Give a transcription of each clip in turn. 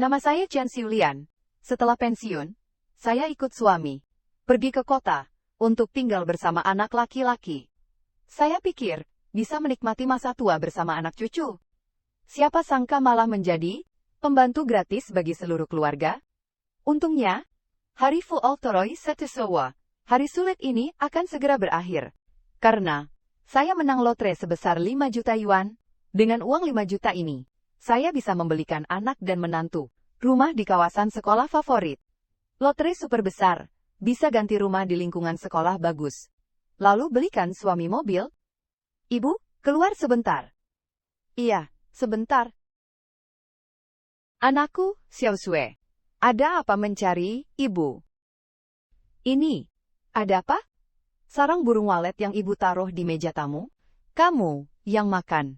Nama saya Chen Xiulian. Setelah pensiun, saya ikut suami pergi ke kota untuk tinggal bersama anak laki-laki. Saya pikir bisa menikmati masa tua bersama anak cucu. Siapa sangka malah menjadi pembantu gratis bagi seluruh keluarga. Untungnya, hari Fu Altoroi Setesowa, hari sulit ini akan segera berakhir. Karena saya menang lotre sebesar 5 juta yuan. Dengan uang 5 juta ini, saya bisa membelikan anak dan menantu rumah di kawasan sekolah favorit. Lotre super besar, bisa ganti rumah di lingkungan sekolah bagus. Lalu belikan suami mobil. Ibu, keluar sebentar. Iya, sebentar. Anakku, Xiao Sui. Ada apa mencari ibu? Ini, ada apa? Sarang burung walet yang ibu taruh di meja tamu? Kamu yang makan.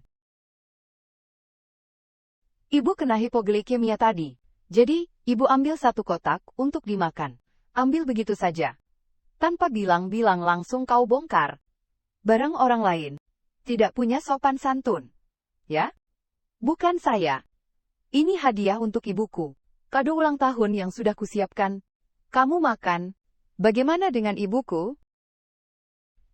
Ibu kena hipoglikemia tadi. Jadi, ibu ambil satu kotak untuk dimakan. Ambil begitu saja. Tanpa bilang-bilang langsung kau bongkar barang orang lain. Tidak punya sopan santun. Ya? Bukan saya. Ini hadiah untuk ibuku. Kado ulang tahun yang sudah kusiapkan. Kamu makan. Bagaimana dengan ibuku?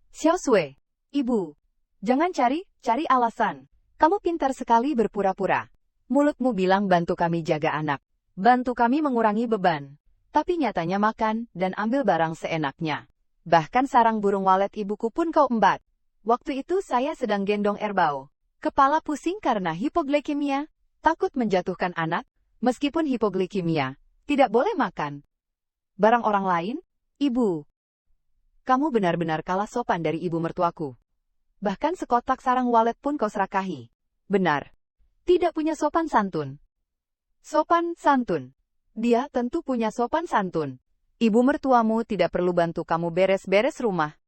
Xiao Sui, ibu. Jangan cari alasan. Kamu pintar sekali berpura-pura. Mulutmu bilang bantu kami jaga anak. Bantu kami mengurangi beban. Tapi nyatanya makan dan ambil barang seenaknya. Bahkan sarang burung walet ibuku pun kau embat. Waktu itu saya sedang gendong erbau. Kepala pusing karena hipoglikemia. Takut menjatuhkan anak. Meskipun hipoglikemia, tidak boleh makan barang orang lain. Ibu, kamu benar-benar kalah sopan dari ibu mertuaku. Bahkan sekotak sarang walet pun kau serakahi. Benar. Tidak punya sopan santun. Sopan santun. Dia tentu punya sopan santun. Ibu mertuamu tidak perlu bantu kamu beres-beres rumah.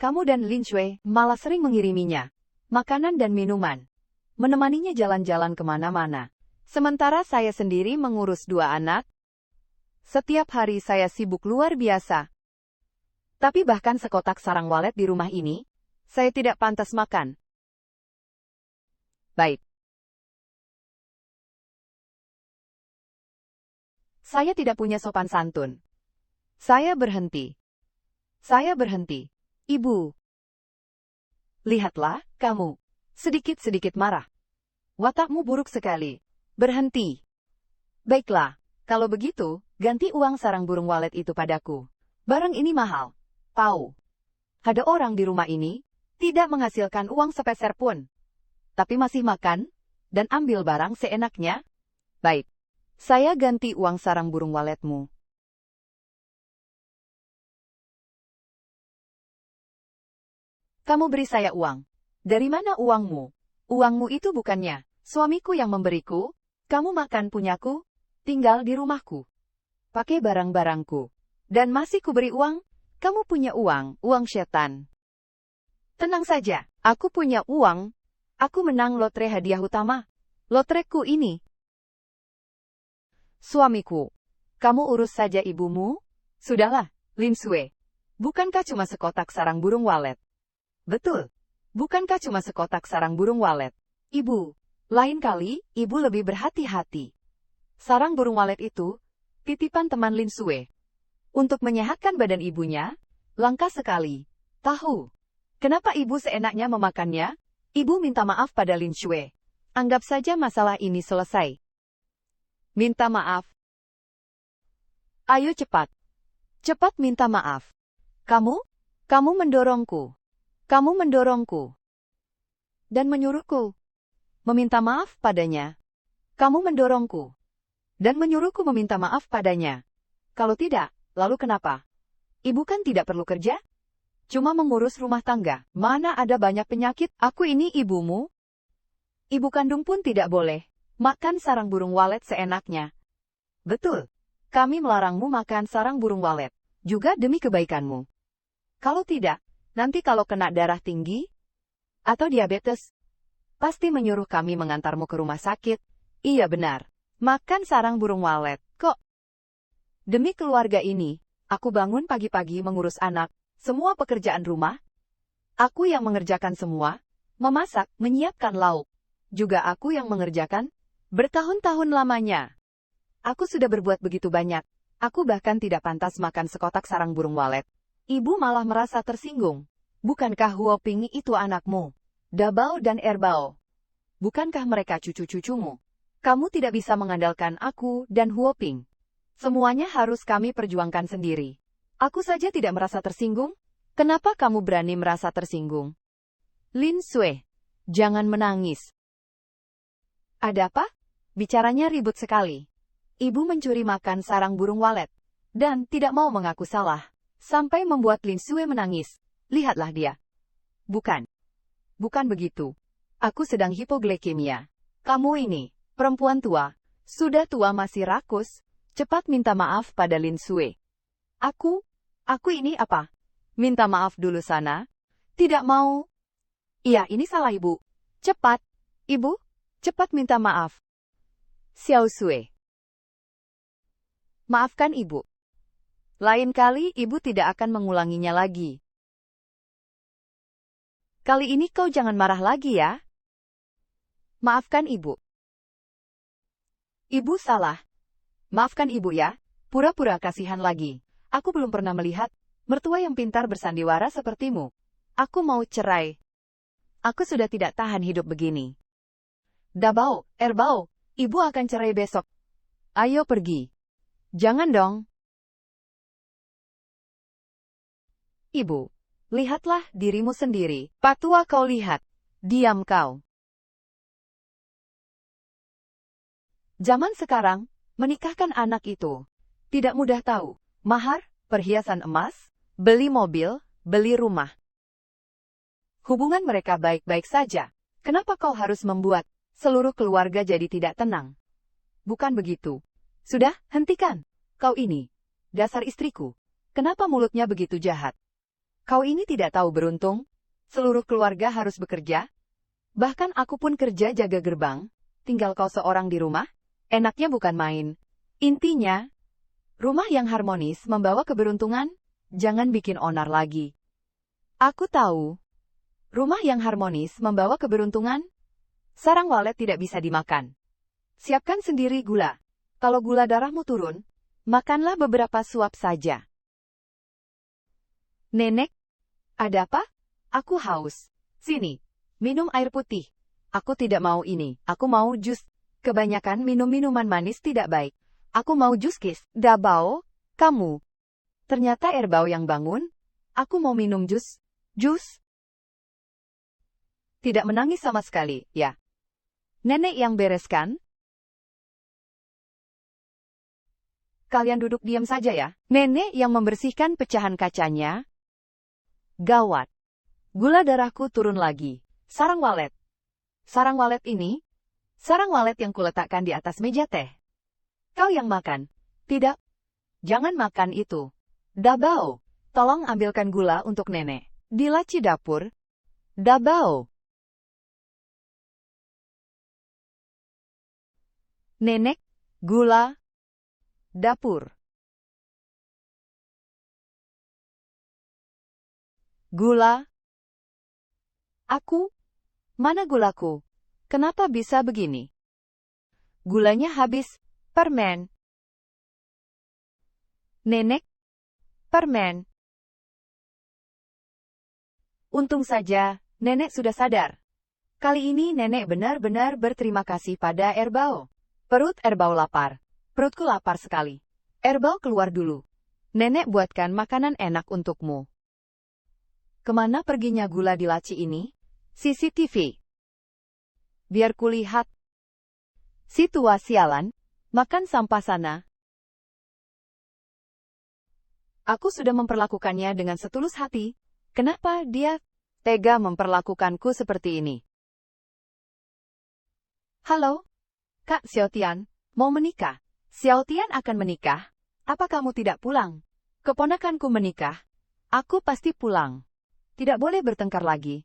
Kamu dan Lin Shui malah sering mengiriminya makanan dan minuman. Menemaninya jalan-jalan kemana-mana. Sementara saya sendiri mengurus 2 anak. Setiap hari saya sibuk luar biasa. Tapi bahkan sekotak sarang walet di rumah ini, saya tidak pantas makan. Baik. Saya tidak punya sopan santun. Saya berhenti. Ibu. Lihatlah, kamu. Sedikit-sedikit marah. Watakmu buruk sekali. Berhenti. Baiklah, kalau begitu, ganti uang sarang burung walet itu padaku. Barang ini mahal. Tahu. Ada orang di rumah ini, tidak menghasilkan uang sepeser pun. Tapi masih makan, dan ambil barang seenaknya. Baik. Saya ganti uang sarang burung waletmu. Kamu beri saya uang. Dari mana uangmu? Uangmu itu bukannya suamiku yang memberiku. Kamu makan punyaku, tinggal di rumahku. Pakai barang-barangku. Dan masih kuberi uang? Kamu punya uang setan. Tenang saja, aku punya uang. Aku menang lotre hadiah utama. Lotreku ini. Suamiku, kamu urus saja ibumu? Sudahlah, Lin Sui. Bukankah cuma sekotak sarang burung walet? Betul. Bukankah cuma sekotak sarang burung walet? Ibu, lain kali, ibu lebih berhati-hati. Sarang burung walet itu, titipan teman Lin Sui. Untuk menyehatkan badan ibunya, langka sekali. Tahu. Kenapa ibu seenaknya memakannya? Ibu minta maaf pada Lin Sui. Anggap saja masalah ini selesai. Minta maaf. Ayo cepat. Cepat minta maaf. Kamu mendorongku. Kamu mendorongku. Dan menyuruhku meminta maaf padanya. Kamu mendorongku. Dan menyuruhku meminta maaf padanya. Kalau tidak, lalu kenapa? Ibu kan tidak perlu kerja? Cuma mengurus rumah tangga. Mana ada banyak penyakit? Aku ini ibumu. Ibu kandung pun tidak boleh makan sarang burung walet seenaknya. Betul. Kami melarangmu makan sarang burung walet. Juga demi kebaikanmu. Kalau tidak, nanti kalau kena darah tinggi atau diabetes, pasti menyuruh kami mengantarmu ke rumah sakit. Iya benar. Makan sarang burung walet. Kok? Demi keluarga ini, aku bangun pagi-pagi mengurus anak, semua pekerjaan rumah. Aku yang mengerjakan semua. Memasak, menyiapkan lauk. Juga aku yang mengerjakan bertahun-tahun lamanya. Aku sudah berbuat begitu banyak. Aku bahkan tidak pantas makan sekotak sarang burung walet. Ibu malah merasa tersinggung. Bukankah Huoping itu anakmu? Dabao dan Erbao. Bukankah mereka cucu-cucumu? Kamu tidak bisa mengandalkan aku dan Huoping. Semuanya harus kami perjuangkan sendiri. Aku saja tidak merasa tersinggung. Kenapa kamu berani merasa tersinggung? Lin Sui, jangan menangis. Ada apa? Bicaranya ribut sekali. Ibu mencuri makan sarang burung walet, dan tidak mau mengaku salah, sampai membuat Lin Sui menangis. Lihatlah dia. Bukan begitu. Aku sedang hipoglikemia. Kamu ini, perempuan tua, sudah tua masih rakus, cepat minta maaf pada Lin Sui. Aku ini apa? Minta maaf dulu sana. Tidak mau. Iya, ini salah ibu. Cepat, ibu, cepat minta maaf. Xiao Sui. Maafkan ibu. Lain kali ibu tidak akan mengulanginya lagi. Kali ini kau jangan marah lagi ya. Maafkan ibu. Ibu salah. Maafkan ibu ya. Pura-pura kasihan lagi. Aku belum pernah melihat mertua yang pintar bersandiwara sepertimu. Aku mau cerai. Aku sudah tidak tahan hidup begini. Dabao, Erbao, ibu akan cerai besok. Ayo pergi. Jangan dong. Ibu, lihatlah dirimu sendiri. Patua kau lihat. Diam kau. Zaman sekarang, menikahkan anak itu tidak mudah tahu. Mahar, perhiasan emas, beli mobil, beli rumah. Hubungan mereka baik-baik saja. Kenapa kau harus membuat seluruh keluarga jadi tidak tenang? Bukan begitu. Sudah, hentikan. Kau ini, dasar istriku. Kenapa mulutnya begitu jahat? Kau ini tidak tahu beruntung. Seluruh keluarga harus bekerja. Bahkan aku pun kerja jaga gerbang. Tinggal kau seorang di rumah. Enaknya bukan main. Intinya, rumah yang harmonis membawa keberuntungan. Jangan bikin onar lagi. Aku tahu. Rumah yang harmonis membawa keberuntungan. Sarang walet tidak bisa dimakan. Siapkan sendiri gula. Kalau gula darahmu turun, makanlah beberapa suap saja. Nenek, ada apa? Aku haus. Sini, minum air putih. Aku tidak mau ini, aku mau jus. Kebanyakan minum minuman manis tidak baik. Aku mau jus kis. Dabao, kamu. Ternyata Erbao yang bangun. Aku mau minum jus. Jus? Tidak menangis sama sekali, ya. Nenek yang bereskan? Kalian duduk diam saja ya. Nenek yang membersihkan pecahan kacanya. Gawat. Gula darahku turun lagi. Sarang walet. Sarang walet ini? Sarang walet yang kuletakkan di atas meja teh. Kau yang makan. Tidak. Jangan makan itu. Dabao. Tolong ambilkan gula untuk nenek. Di laci dapur. Dabao. Nenek, gula. Dapur. Gula. Aku? Mana gulaku? Kenapa bisa begini? Gulanya habis. Permen. Nenek. Permen. Untung saja, nenek sudah sadar. Kali ini nenek benar-benar berterima kasih pada Erbao. Perut Erbao lapar. Perutku lapar sekali. Erbao keluar dulu. Nenek buatkan makanan enak untukmu. Kemana perginya gula di laci ini? CCTV. Biar kulihat. Si tua sialan, makan sampah sana. Aku sudah memperlakukannya dengan setulus hati. Kenapa dia tega memperlakukanku seperti ini? Halo? Kak Xiaotian, mau menikah? Xiaotian akan menikah? Apa kamu tidak pulang? Keponakanku menikah. Aku pasti pulang. Tidak boleh bertengkar lagi.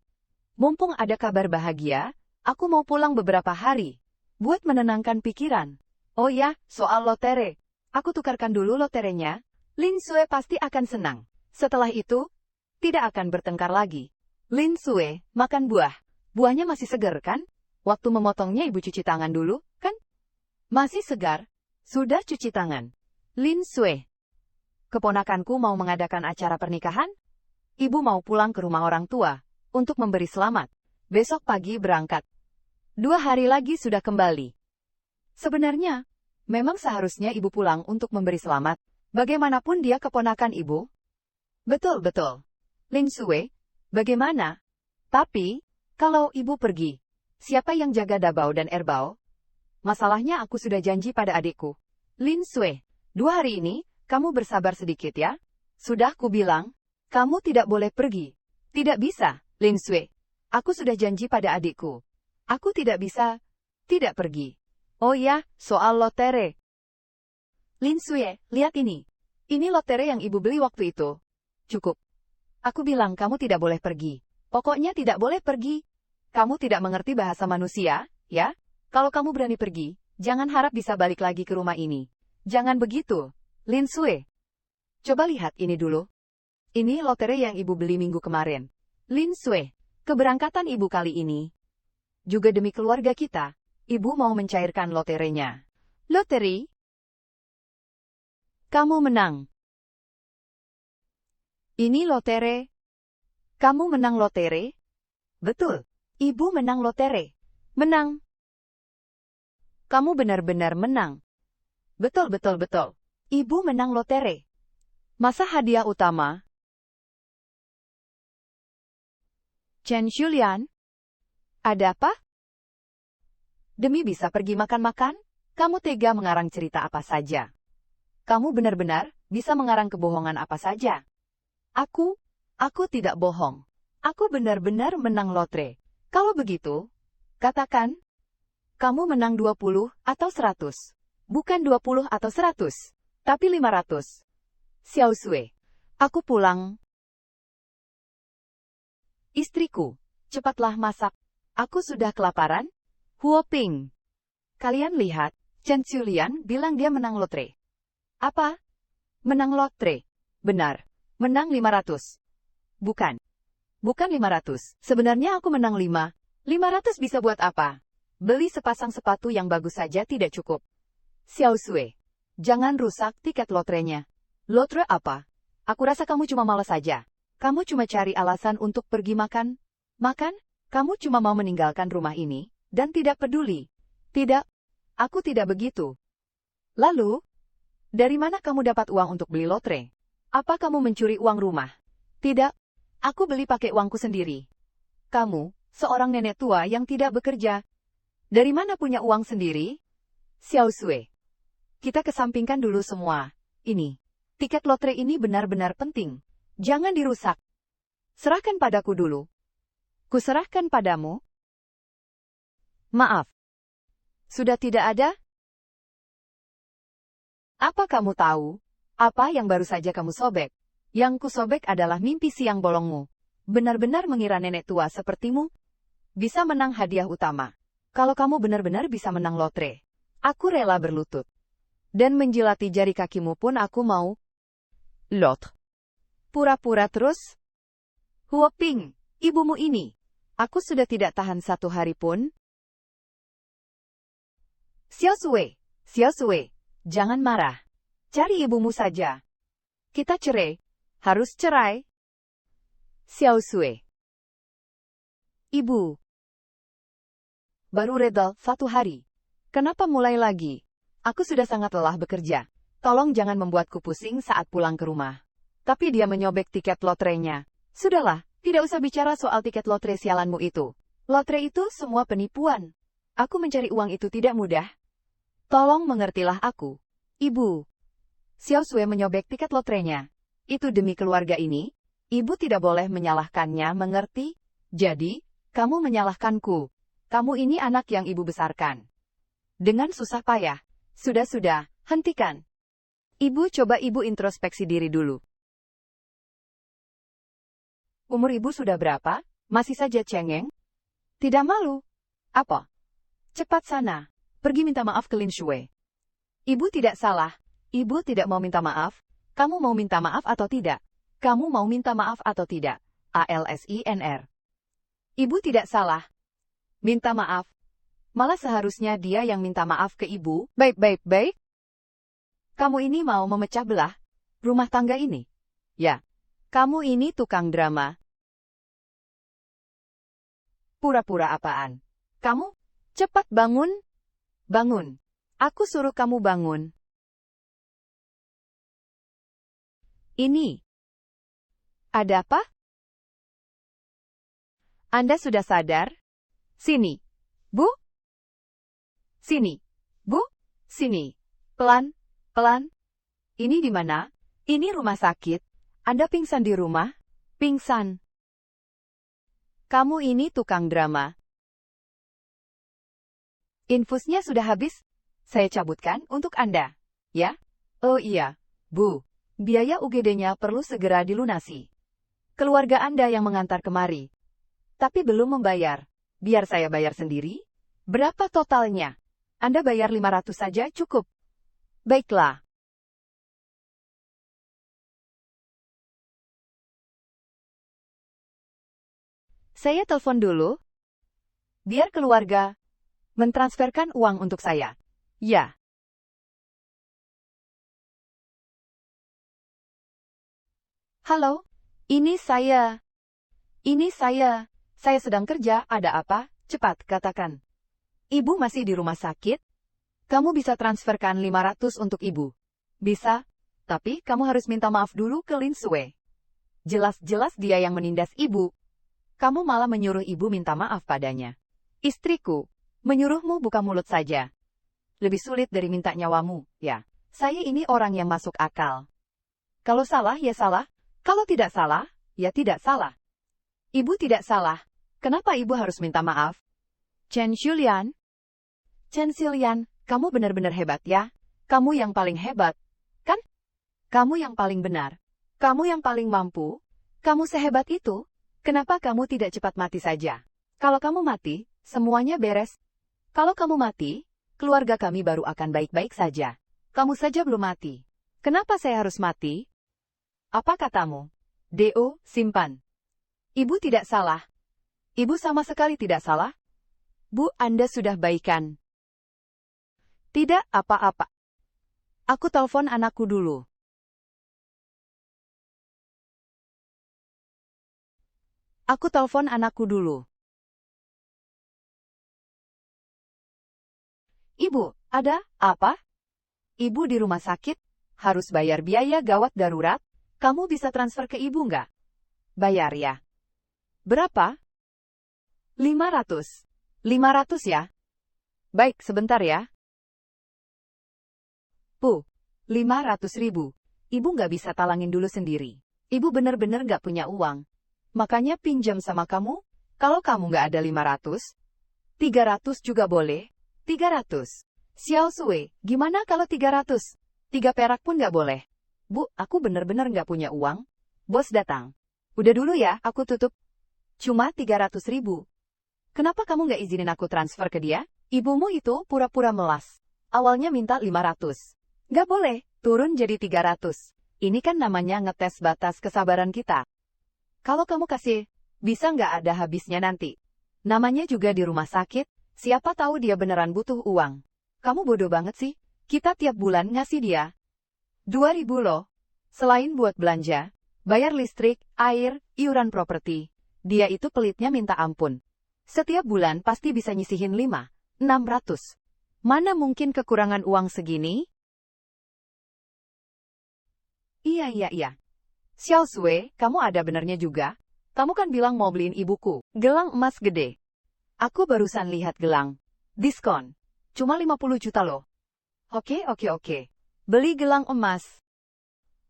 Mumpung ada kabar bahagia, aku mau pulang beberapa hari. Buat menenangkan pikiran. Oh ya, soal lotere. Aku tukarkan dulu loterenya. Lin Sui pasti akan senang. Setelah itu, tidak akan bertengkar lagi. Lin Sui, makan buah. Buahnya masih segar kan? Waktu memotongnya ibu cuci tangan dulu, kan? Masih segar. Sudah cuci tangan. Lin Sui. Keponakanku mau mengadakan acara pernikahan? Ibu mau pulang ke rumah orang tua untuk memberi selamat. Besok pagi berangkat. 2 hari lagi sudah kembali. Sebenarnya, memang seharusnya ibu pulang untuk memberi selamat. Bagaimanapun dia keponakan ibu. Betul-betul. Lin Sui, bagaimana? Tapi, kalau ibu pergi, siapa yang jaga Dabao dan Erbao? Masalahnya aku sudah janji pada adikku. Lin Sui, 2 hari ini, kamu bersabar sedikit ya. Sudah kubilang, kamu tidak boleh pergi. Tidak bisa, Lin Sui. Aku sudah janji pada adikku. Aku tidak bisa, tidak pergi. Oh ya, soal lotere. Lin Sui, lihat ini. Ini lotere yang ibu beli waktu itu. Cukup. Aku bilang kamu tidak boleh pergi. Pokoknya tidak boleh pergi. Kamu tidak mengerti bahasa manusia, ya? Kalau kamu berani pergi, jangan harap bisa balik lagi ke rumah ini. Jangan begitu, Lin Sui. Coba lihat ini dulu. Ini lotere yang ibu beli minggu kemarin. Lin Sui, keberangkatan ibu kali ini. Juga demi keluarga kita, ibu mau mencairkan loterenya. Loteri? Kamu menang. Ini lotere. Kamu menang lotere? Betul, ibu menang lotere. Menang. Kamu benar-benar menang. Betul. Ibu menang lotere. Masa hadiah utama? Chen Xulian? Ada apa? Demi bisa pergi makan-makan, kamu tega mengarang cerita apa saja. Kamu benar-benar bisa mengarang kebohongan apa saja. Aku tidak bohong. Aku benar-benar menang lotre. Kalau begitu, katakan, kamu menang 20 atau 100. Bukan 20 atau 100, tapi 500. Xiao Sui, aku pulang. Istriku, cepatlah masak. Aku sudah kelaparan. Huo Ping. Kalian lihat, Chen Xulian bilang dia menang lotre. Apa? Menang lotre. Benar, menang 500. Bukan 500. Sebenarnya aku menang 5. 500 bisa buat apa? Beli sepasang sepatu yang bagus saja tidak cukup. Xiao Sui, jangan rusak tiket lotrenya. Lotre apa? Aku rasa kamu cuma malas saja. Kamu cuma cari alasan untuk pergi makan. Makan? Kamu cuma mau meninggalkan rumah ini, dan tidak peduli. Tidak, aku tidak begitu. Lalu, dari mana kamu dapat uang untuk beli lotre? Apa kamu mencuri uang rumah? Tidak, aku beli pakai uangku sendiri. Kamu, seorang nenek tua yang tidak bekerja. Dari mana punya uang sendiri? Xiao Sui, kita kesampingkan dulu semua. Ini, tiket lotre ini benar-benar penting. Jangan dirusak. Serahkan padaku dulu. Kuserahkan padamu. Maaf. Sudah tidak ada? Apa kamu tahu? Apa yang baru saja kamu sobek? Yang kusobek adalah mimpi siang bolongmu. Benar-benar mengira nenek tua sepertimu bisa menang hadiah utama. Kalau kamu benar-benar bisa menang lotre, aku rela berlutut. Dan menjilati jari kakimu pun aku mau. Lot. Pura-pura terus? Huo Ping, ibumu ini. Aku sudah tidak tahan 1 hari pun. Xiao Sui, jangan marah. Cari ibumu saja. Kita cerai. Harus cerai. Xiao Sui. Ibu. Baru reda 1 hari. Kenapa mulai lagi? Aku sudah sangat lelah bekerja. Tolong jangan membuatku pusing saat pulang ke rumah. Tapi dia menyobek tiket lotrenya. Sudahlah, tidak usah bicara soal tiket lotre sialanmu itu. Lotre itu semua penipuan. Aku mencari uang itu tidak mudah. Tolong mengertilah aku. Ibu. Xiao Sui menyobek tiket lotrenya. Itu demi keluarga ini. Ibu tidak boleh menyalahkannya, mengerti? Jadi, kamu menyalahkanku. Kamu ini anak yang ibu besarkan. Dengan susah payah. Sudah, hentikan. Ibu coba ibu introspeksi diri dulu. Umur ibu sudah berapa? Masih saja cengeng? Tidak malu? Apa? Cepat sana. Pergi minta maaf ke Lin Sui. Ibu tidak salah. Ibu tidak mau minta maaf. Kamu mau minta maaf atau tidak? Kamu mau minta maaf atau tidak? ALSINR. Ibu tidak salah. Minta maaf. Malah seharusnya dia yang minta maaf ke ibu. Baik. Kamu ini mau memecah belah rumah tangga ini? Ya, kamu ini tukang drama. Pura-pura apaan? Kamu, cepat bangun. Bangun. Aku suruh kamu bangun. Ini. Ada apa? Anda sudah sadar? Sini. Bu? Sini. Bu? Sini. Pelan, pelan. Ini di mana? Ini rumah sakit. Anda pingsan di rumah? Pingsan. Kamu ini tukang drama. Infusnya sudah habis. Saya cabutkan untuk Anda. Ya? Oh iya, Bu. Biaya UGD-nya perlu segera dilunasi. Keluarga Anda yang mengantar kemari. Tapi belum membayar. Biar saya bayar sendiri. Berapa totalnya? Anda bayar 500 saja cukup. Baiklah. Saya telepon dulu. Biar keluarga mentransferkan uang untuk saya. Ya. Halo, ini saya. Ini saya. Saya sedang kerja, ada apa? Cepat, katakan. Ibu masih di rumah sakit? Kamu bisa transferkan 500 untuk ibu. Bisa, tapi kamu harus minta maaf dulu ke Lin Sue. Jelas-jelas dia yang menindas ibu. Kamu malah menyuruh ibu minta maaf padanya. Istriku, menyuruhmu buka mulut saja. Lebih sulit dari minta nyawamu, ya. Saya ini orang yang masuk akal. Kalau salah, ya salah. Kalau tidak salah, ya tidak salah. Ibu tidak salah. Kenapa ibu harus minta maaf? Chen Xulian? Chen Xulian, kamu benar-benar hebat ya. Kamu yang paling hebat. Kan? Kamu yang paling benar. Kamu yang paling mampu. Kamu sehebat itu. Kenapa kamu tidak cepat mati saja? Kalau kamu mati, semuanya beres. Kalau kamu mati, keluarga kami baru akan baik-baik saja. Kamu saja belum mati. Kenapa saya harus mati? Apa katamu? Do, simpan. Ibu tidak salah. Ibu sama sekali tidak salah. Bu, Anda sudah baikan. Tidak apa-apa. Aku telepon anakku dulu. Aku telepon anakku dulu. Ibu, ada apa? Ibu di rumah sakit, harus bayar biaya gawat darurat. Kamu bisa transfer ke ibu nggak? Bayar ya. Berapa? 500. 500 ya? Baik, sebentar ya. Bu, 500.000. Ibu nggak bisa talangin dulu sendiri. Ibu bener-bener nggak punya uang. Makanya pinjam sama kamu. Kalau kamu nggak ada 500, 300 juga boleh. 300. Xiao Sui, gimana kalau 300? 3 perak pun nggak boleh. Bu, aku bener-bener nggak punya uang. Bos datang. Udah dulu ya, aku tutup. Cuma 300.000. Kenapa kamu nggak izinin aku transfer ke dia? Ibumu itu pura-pura melas. Awalnya minta 500. Nggak boleh, turun jadi 300. Ini kan namanya ngetes batas kesabaran kita. Kalau kamu kasih, bisa nggak ada habisnya nanti. Namanya juga di rumah sakit, siapa tahu dia beneran butuh uang. Kamu bodoh banget sih, kita tiap bulan ngasih dia 2.000 loh. Selain buat belanja, bayar listrik, air, iuran properti. Dia itu pelitnya minta ampun. Setiap bulan pasti bisa nyisihin 500-600. Mana mungkin kekurangan uang segini? Iya. Xiao Sui, kamu ada benernya juga. Kamu kan bilang mau beliin ibuku gelang emas gede. Aku barusan lihat gelang. Diskon. Cuma 50 juta loh. Oke. Beli gelang emas.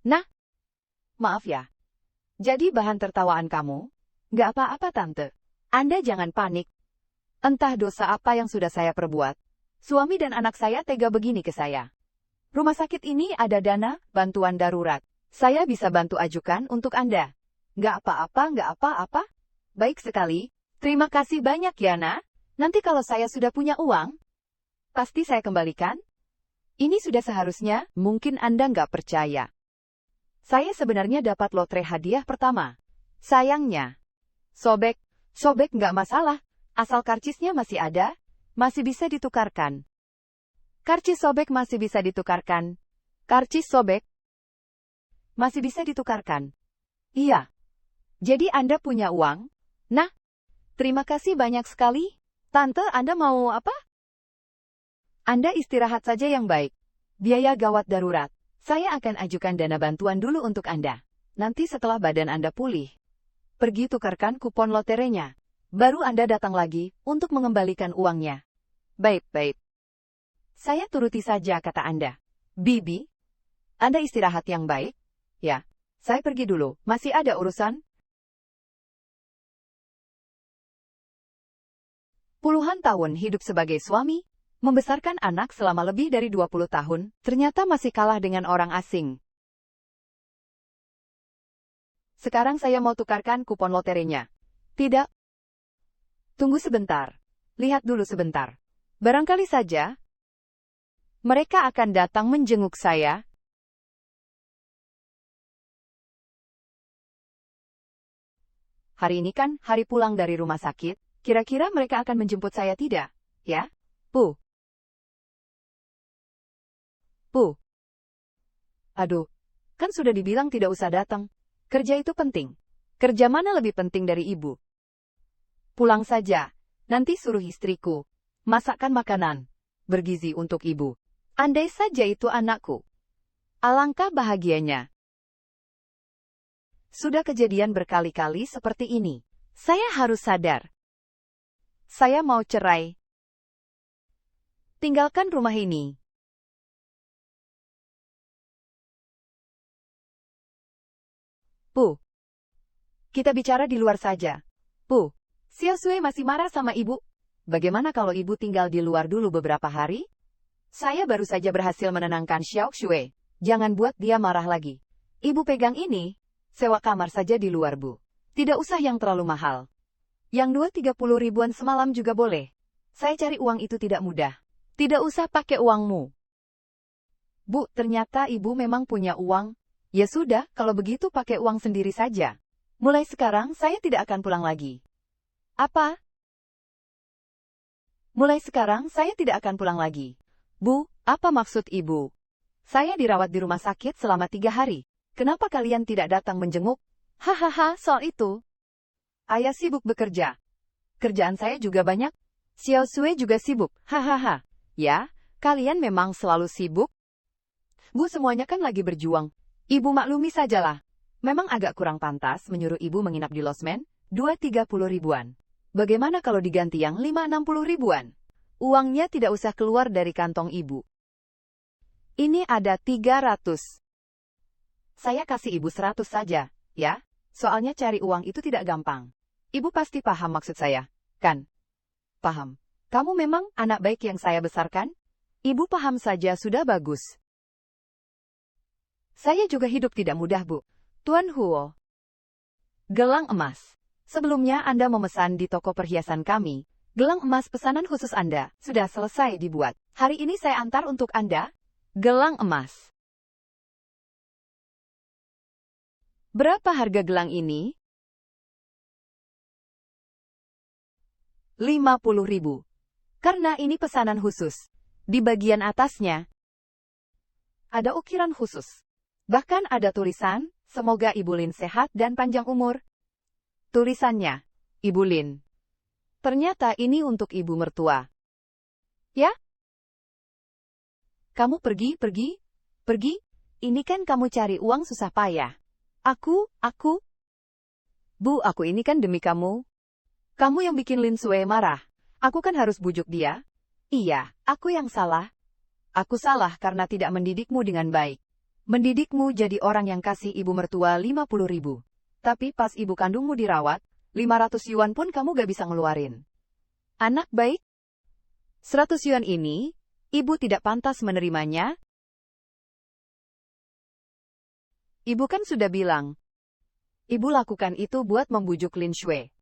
Nah, maaf ya. Jadi bahan tertawaan kamu? Nggak apa-apa tante. Anda jangan panik. Entah dosa apa yang sudah saya perbuat. Suami dan anak saya tega begini ke saya. Rumah sakit ini ada dana bantuan darurat. Saya bisa bantu ajukan untuk Anda. Nggak apa-apa. Baik sekali. Terima kasih banyak ya, Nak. Nanti kalau saya sudah punya uang, pasti saya kembalikan. Ini sudah seharusnya, mungkin Anda nggak percaya. Saya sebenarnya dapat lotre hadiah pertama. Sayangnya, sobek nggak masalah. Asal karcisnya masih ada, masih bisa ditukarkan. Karcis sobek masih bisa ditukarkan. Karcis sobek. Masih bisa ditukarkan. Iya. Jadi Anda punya uang? Nah, terima kasih banyak sekali. Tante, Anda mau apa? Anda istirahat saja yang baik. Biaya gawat darurat. Saya akan ajukan dana bantuan dulu untuk Anda. Nanti setelah badan Anda pulih, pergi tukarkan kupon loterenya. Baru Anda datang lagi untuk mengembalikan uangnya. Baik. Saya turuti saja kata Anda. Bibi, Anda istirahat yang baik. Ya, saya pergi dulu. Masih ada urusan? Puluhan tahun hidup sebagai suami, membesarkan anak selama lebih dari 20 tahun, ternyata masih kalah dengan orang asing. Sekarang saya mau tukarkan kupon loterinya. Tidak. Tunggu sebentar. Lihat dulu sebentar. Barangkali saja mereka akan datang menjenguk saya. Hari ini kan hari pulang dari rumah sakit. Kira-kira mereka akan menjemput saya tidak? Ya? Pu. Aduh, kan sudah dibilang tidak usah datang. Kerja itu penting. Kerja mana lebih penting dari ibu? Pulang saja. Nanti suruh istriku masakkan makanan bergizi untuk ibu. Andai saja itu anakku. Alangkah bahagianya. Sudah kejadian berkali-kali seperti ini. Saya harus sadar. Saya mau cerai. Tinggalkan rumah ini. Pu. Kita bicara di luar saja. Pu. Xiao Shui masih marah sama ibu. Bagaimana kalau ibu tinggal di luar dulu beberapa hari? Saya baru saja berhasil menenangkan Xiao Shui. Jangan buat dia marah lagi. Ibu pegang ini. Sewa kamar saja di luar, Bu. Tidak usah yang terlalu mahal. Yang 2-30 ribuan semalam juga boleh. Saya cari uang itu tidak mudah. Tidak usah pakai uangmu. Bu, ternyata ibu memang punya uang. Ya sudah, kalau begitu pakai uang sendiri saja. Mulai sekarang saya tidak akan pulang lagi. Apa? Mulai sekarang saya tidak akan pulang lagi. Bu, apa maksud ibu? Saya dirawat di rumah sakit selama 3 hari. Kenapa kalian tidak datang menjenguk? Hahaha, soal itu. Ayah sibuk bekerja. Kerjaan saya juga banyak. Xiao Sui juga sibuk. Hahaha. Ya, kalian memang selalu sibuk. Bu, semuanya kan lagi berjuang. Ibu maklumi sajalah. Memang agak kurang pantas menyuruh ibu menginap di losmen 2-30 ribuan. Bagaimana kalau diganti yang 5-60 ribuan? Uangnya tidak usah keluar dari kantong ibu. Ini ada 300. Saya kasih ibu 100 saja, ya. Soalnya cari uang itu tidak gampang. Ibu pasti paham maksud saya, kan? Paham. Kamu memang anak baik yang saya besarkan? Ibu paham saja sudah bagus. Saya juga hidup tidak mudah, Bu. Tuan Huo. Gelang emas. Sebelumnya Anda memesan di toko perhiasan kami. Gelang emas pesanan khusus Anda sudah selesai dibuat. Hari ini saya antar untuk Anda. Gelang emas. Berapa harga gelang ini? 50.000. Karena ini pesanan khusus. Di bagian atasnya ada ukiran khusus. Bahkan ada tulisan, semoga Ibu Lin sehat dan panjang umur. Tulisannya, Ibu Lin. Ternyata ini untuk ibu mertua. Ya? Kamu pergi. Ini kan kamu cari uang susah payah. Aku. Bu, aku ini kan demi kamu. Kamu yang bikin Lin Sui marah. Aku kan harus bujuk dia. Iya, aku yang salah. Aku salah karena tidak mendidikmu dengan baik. Mendidikmu jadi orang yang kasih ibu mertua 50.000. Tapi pas ibu kandungmu dirawat, 500 yuan pun kamu gak bisa ngeluarin. Anak baik? 100 yuan ini, ibu tidak pantas menerimanya. Ibu kan sudah bilang. Ibu lakukan itu buat membujuk Lin Shui.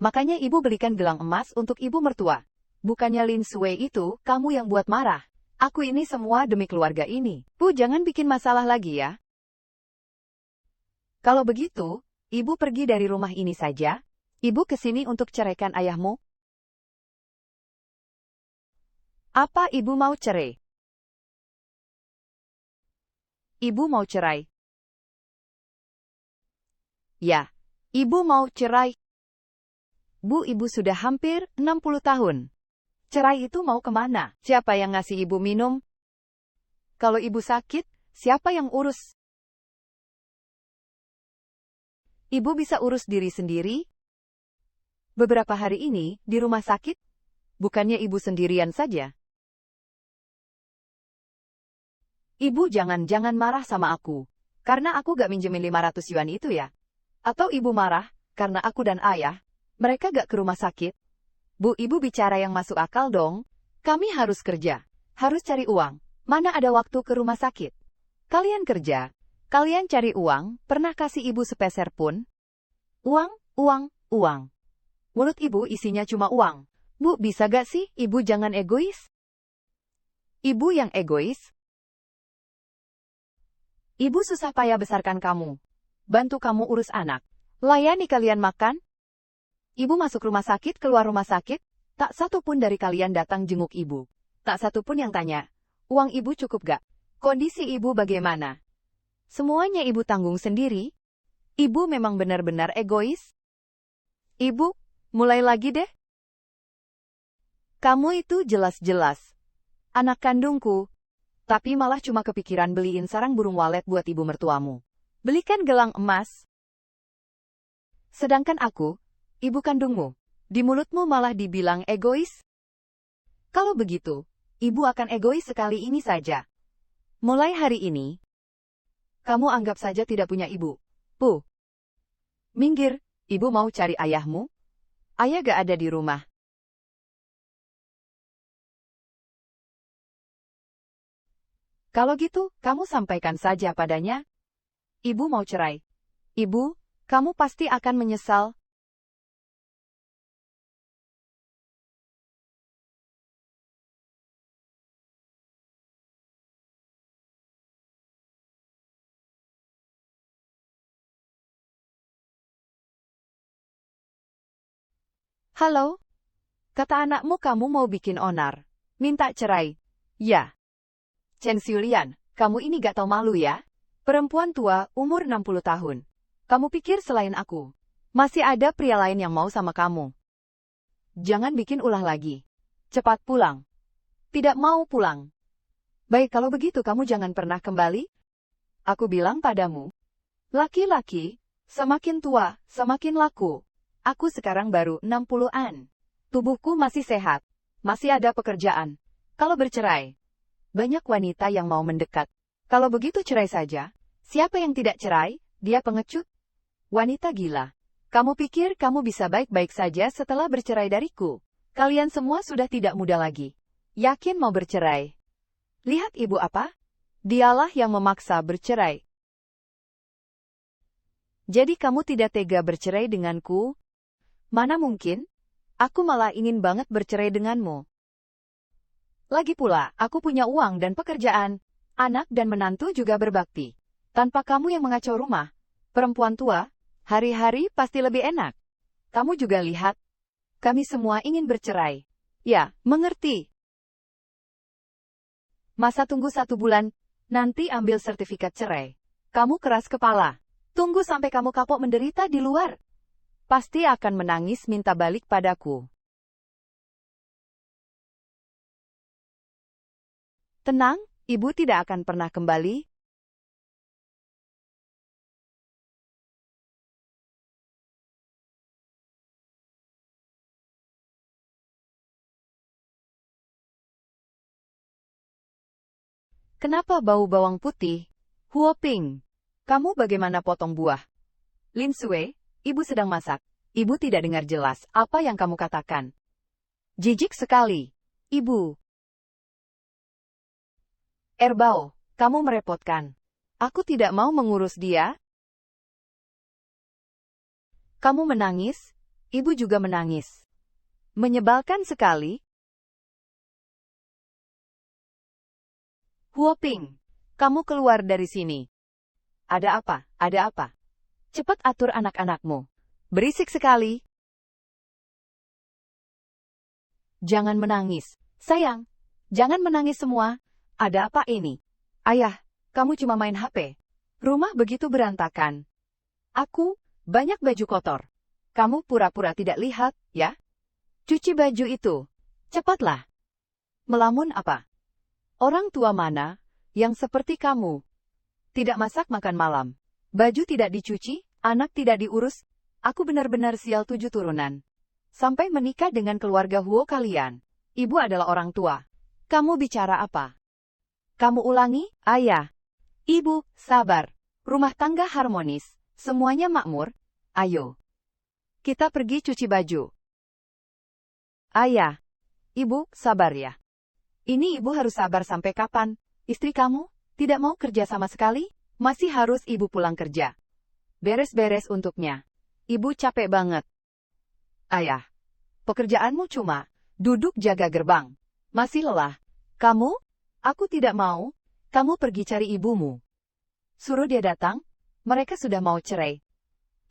Makanya ibu belikan gelang emas untuk ibu mertua. Bukannya Lin Shui itu, kamu yang buat marah. Aku ini semua demi keluarga ini. Bu, jangan bikin masalah lagi ya. Kalau begitu, ibu pergi dari rumah ini saja. Ibu kesini untuk ceraikan ayahmu. Apa ibu mau cerai? Ibu mau cerai. Ya, ibu mau cerai. Bu, ibu sudah hampir 60 tahun. Cerai itu mau kemana? Siapa yang ngasih ibu minum? Kalau ibu sakit, siapa yang urus? Ibu bisa urus diri sendiri? Beberapa hari ini, di rumah sakit, bukannya ibu sendirian saja. Ibu jangan marah sama aku, karena aku gak minjemin 500 yuan itu ya. Atau ibu marah, karena aku dan ayah, mereka gak ke rumah sakit. Bu, ibu bicara yang masuk akal dong. Kami harus kerja, harus cari uang. Mana ada waktu ke rumah sakit? Kalian kerja, kalian cari uang, pernah kasih ibu sepeser pun? Uang, uang, uang. Mulut ibu isinya cuma uang. Bu, bisa gak sih ibu jangan egois? Ibu yang egois? Ibu susah payah besarkan kamu. Bantu kamu urus anak. Layani kalian makan. Ibu masuk rumah sakit, keluar rumah sakit. Tak satu pun dari kalian datang jenguk ibu. Tak satu pun yang tanya, uang ibu cukup gak? Kondisi ibu bagaimana? Semuanya ibu tanggung sendiri. Ibu memang benar-benar egois. Ibu, mulai lagi deh. Kamu itu jelas-jelas anak kandungku, tapi malah cuma kepikiran beliin sarang burung walet buat ibu mertuamu. Belikan gelang emas. Sedangkan aku, ibu kandungmu, di mulutmu malah dibilang egois. Kalau begitu, ibu akan egois sekali ini saja. Mulai hari ini, kamu anggap saja tidak punya ibu. Puh. Minggir, ibu mau cari ayahmu? Ayah gak ada di rumah. Kalau gitu, kamu sampaikan saja padanya. Ibu mau cerai. Ibu, kamu pasti akan menyesal. Halo? Kata anakmu kamu mau bikin onar. Minta cerai. Ya. Chen Xiulian, kamu ini gak tau malu ya? Perempuan tua, umur 60 tahun. Kamu pikir selain aku, masih ada pria lain yang mau sama kamu? Jangan bikin ulah lagi. Cepat pulang. Tidak mau pulang. Baik, kalau begitu kamu jangan pernah kembali. Aku bilang padamu, laki-laki, semakin tua, semakin laku. Aku sekarang baru 60-an. Tubuhku masih sehat. Masih ada pekerjaan. Kalau bercerai, banyak wanita yang mau mendekat. Kalau begitu cerai saja. Siapa yang tidak cerai? Dia pengecut. Wanita gila. Kamu pikir kamu bisa baik-baik saja setelah bercerai dariku? Kalian semua sudah tidak muda lagi. Yakin mau bercerai? Lihat ibu apa? Dialah yang memaksa bercerai. Jadi kamu tidak tega bercerai denganku? Mana mungkin? Aku malah ingin banget bercerai denganmu. Lagi pula, aku punya uang dan pekerjaan. Anak dan menantu juga berbakti. Tanpa kamu yang mengacau rumah, perempuan tua, hari-hari pasti lebih enak. Kamu juga lihat, kami semua ingin bercerai. Ya, mengerti. Masa tunggu 1 bulan, nanti ambil sertifikat cerai. Kamu keras kepala. Tunggu sampai kamu kapok menderita di luar. Pasti akan menangis minta balik padaku. Tenang, ibu tidak akan pernah kembali. Kenapa bau bawang putih? Huoping, kamu bagaimana potong buah? Lin Sui, ibu sedang masak. Ibu tidak dengar jelas apa yang kamu katakan. Jijik sekali. Ibu. Erbao, kamu merepotkan. Aku tidak mau mengurus dia. Kamu menangis, ibu juga menangis. Menyebalkan sekali. Huoping, kamu keluar dari sini. Ada apa? Ada apa? Cepat atur anak-anakmu. Berisik sekali. Jangan menangis. Sayang, jangan menangis semua. Ada apa ini? Ayah, kamu cuma main HP. Rumah begitu berantakan. Aku, banyak baju kotor. Kamu pura-pura tidak lihat, ya? Cuci baju itu. Cepatlah. Melamun apa? Orang tua mana, yang seperti kamu? Tidak masak makan malam. Baju tidak dicuci, anak tidak diurus. Aku benar-benar sial 7 turunan. Sampai menikah dengan keluarga Huo kalian. Ibu adalah orang tua. Kamu bicara apa? Kamu ulangi, ayah. Ibu, sabar. Rumah tangga harmonis. Semuanya makmur. Ayo. Kita pergi cuci baju. Ayah. Ibu, sabar ya. Ini ibu harus sabar sampai kapan? Istri kamu, tidak mau kerja sama sekali? Masih harus ibu pulang kerja. Beres-beres untuknya. Ibu capek banget. Ayah. Pekerjaanmu cuma duduk jaga gerbang. Masih lelah. Kamu? Aku tidak mau. Kamu pergi cari ibumu. Suruh dia datang. Mereka sudah mau cerai.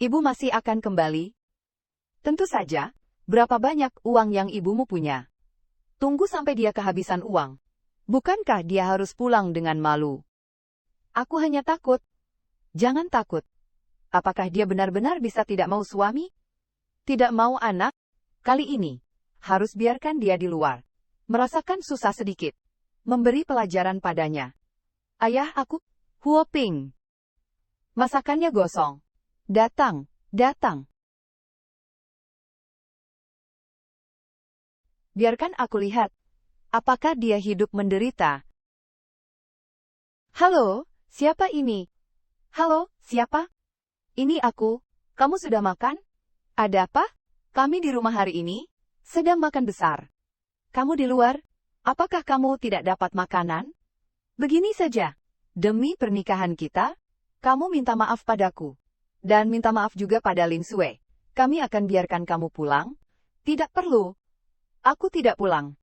Ibu masih akan kembali. Tentu saja. Berapa banyak uang yang ibumu punya? Tunggu sampai dia kehabisan uang. Bukankah dia harus pulang dengan malu? Aku hanya takut. Jangan takut. Apakah dia benar-benar bisa tidak mau suami? Tidak mau anak? Kali ini, harus biarkan dia di luar. Merasakan susah sedikit. Memberi pelajaran padanya. Ayah aku, Huo Ping. Masakannya gosong. Datang, datang. Biarkan aku lihat. Apakah dia hidup menderita? Halo, siapa ini? Halo, siapa? Ini aku. Kamu sudah makan? Ada apa? Kami di rumah hari ini sedang makan besar. Kamu di luar? Apakah kamu tidak dapat makanan? Begini saja. Demi pernikahan kita, kamu minta maaf padaku. Dan minta maaf juga pada Lin Sui. Kami akan biarkan kamu pulang. Tidak perlu. Aku tidak pulang.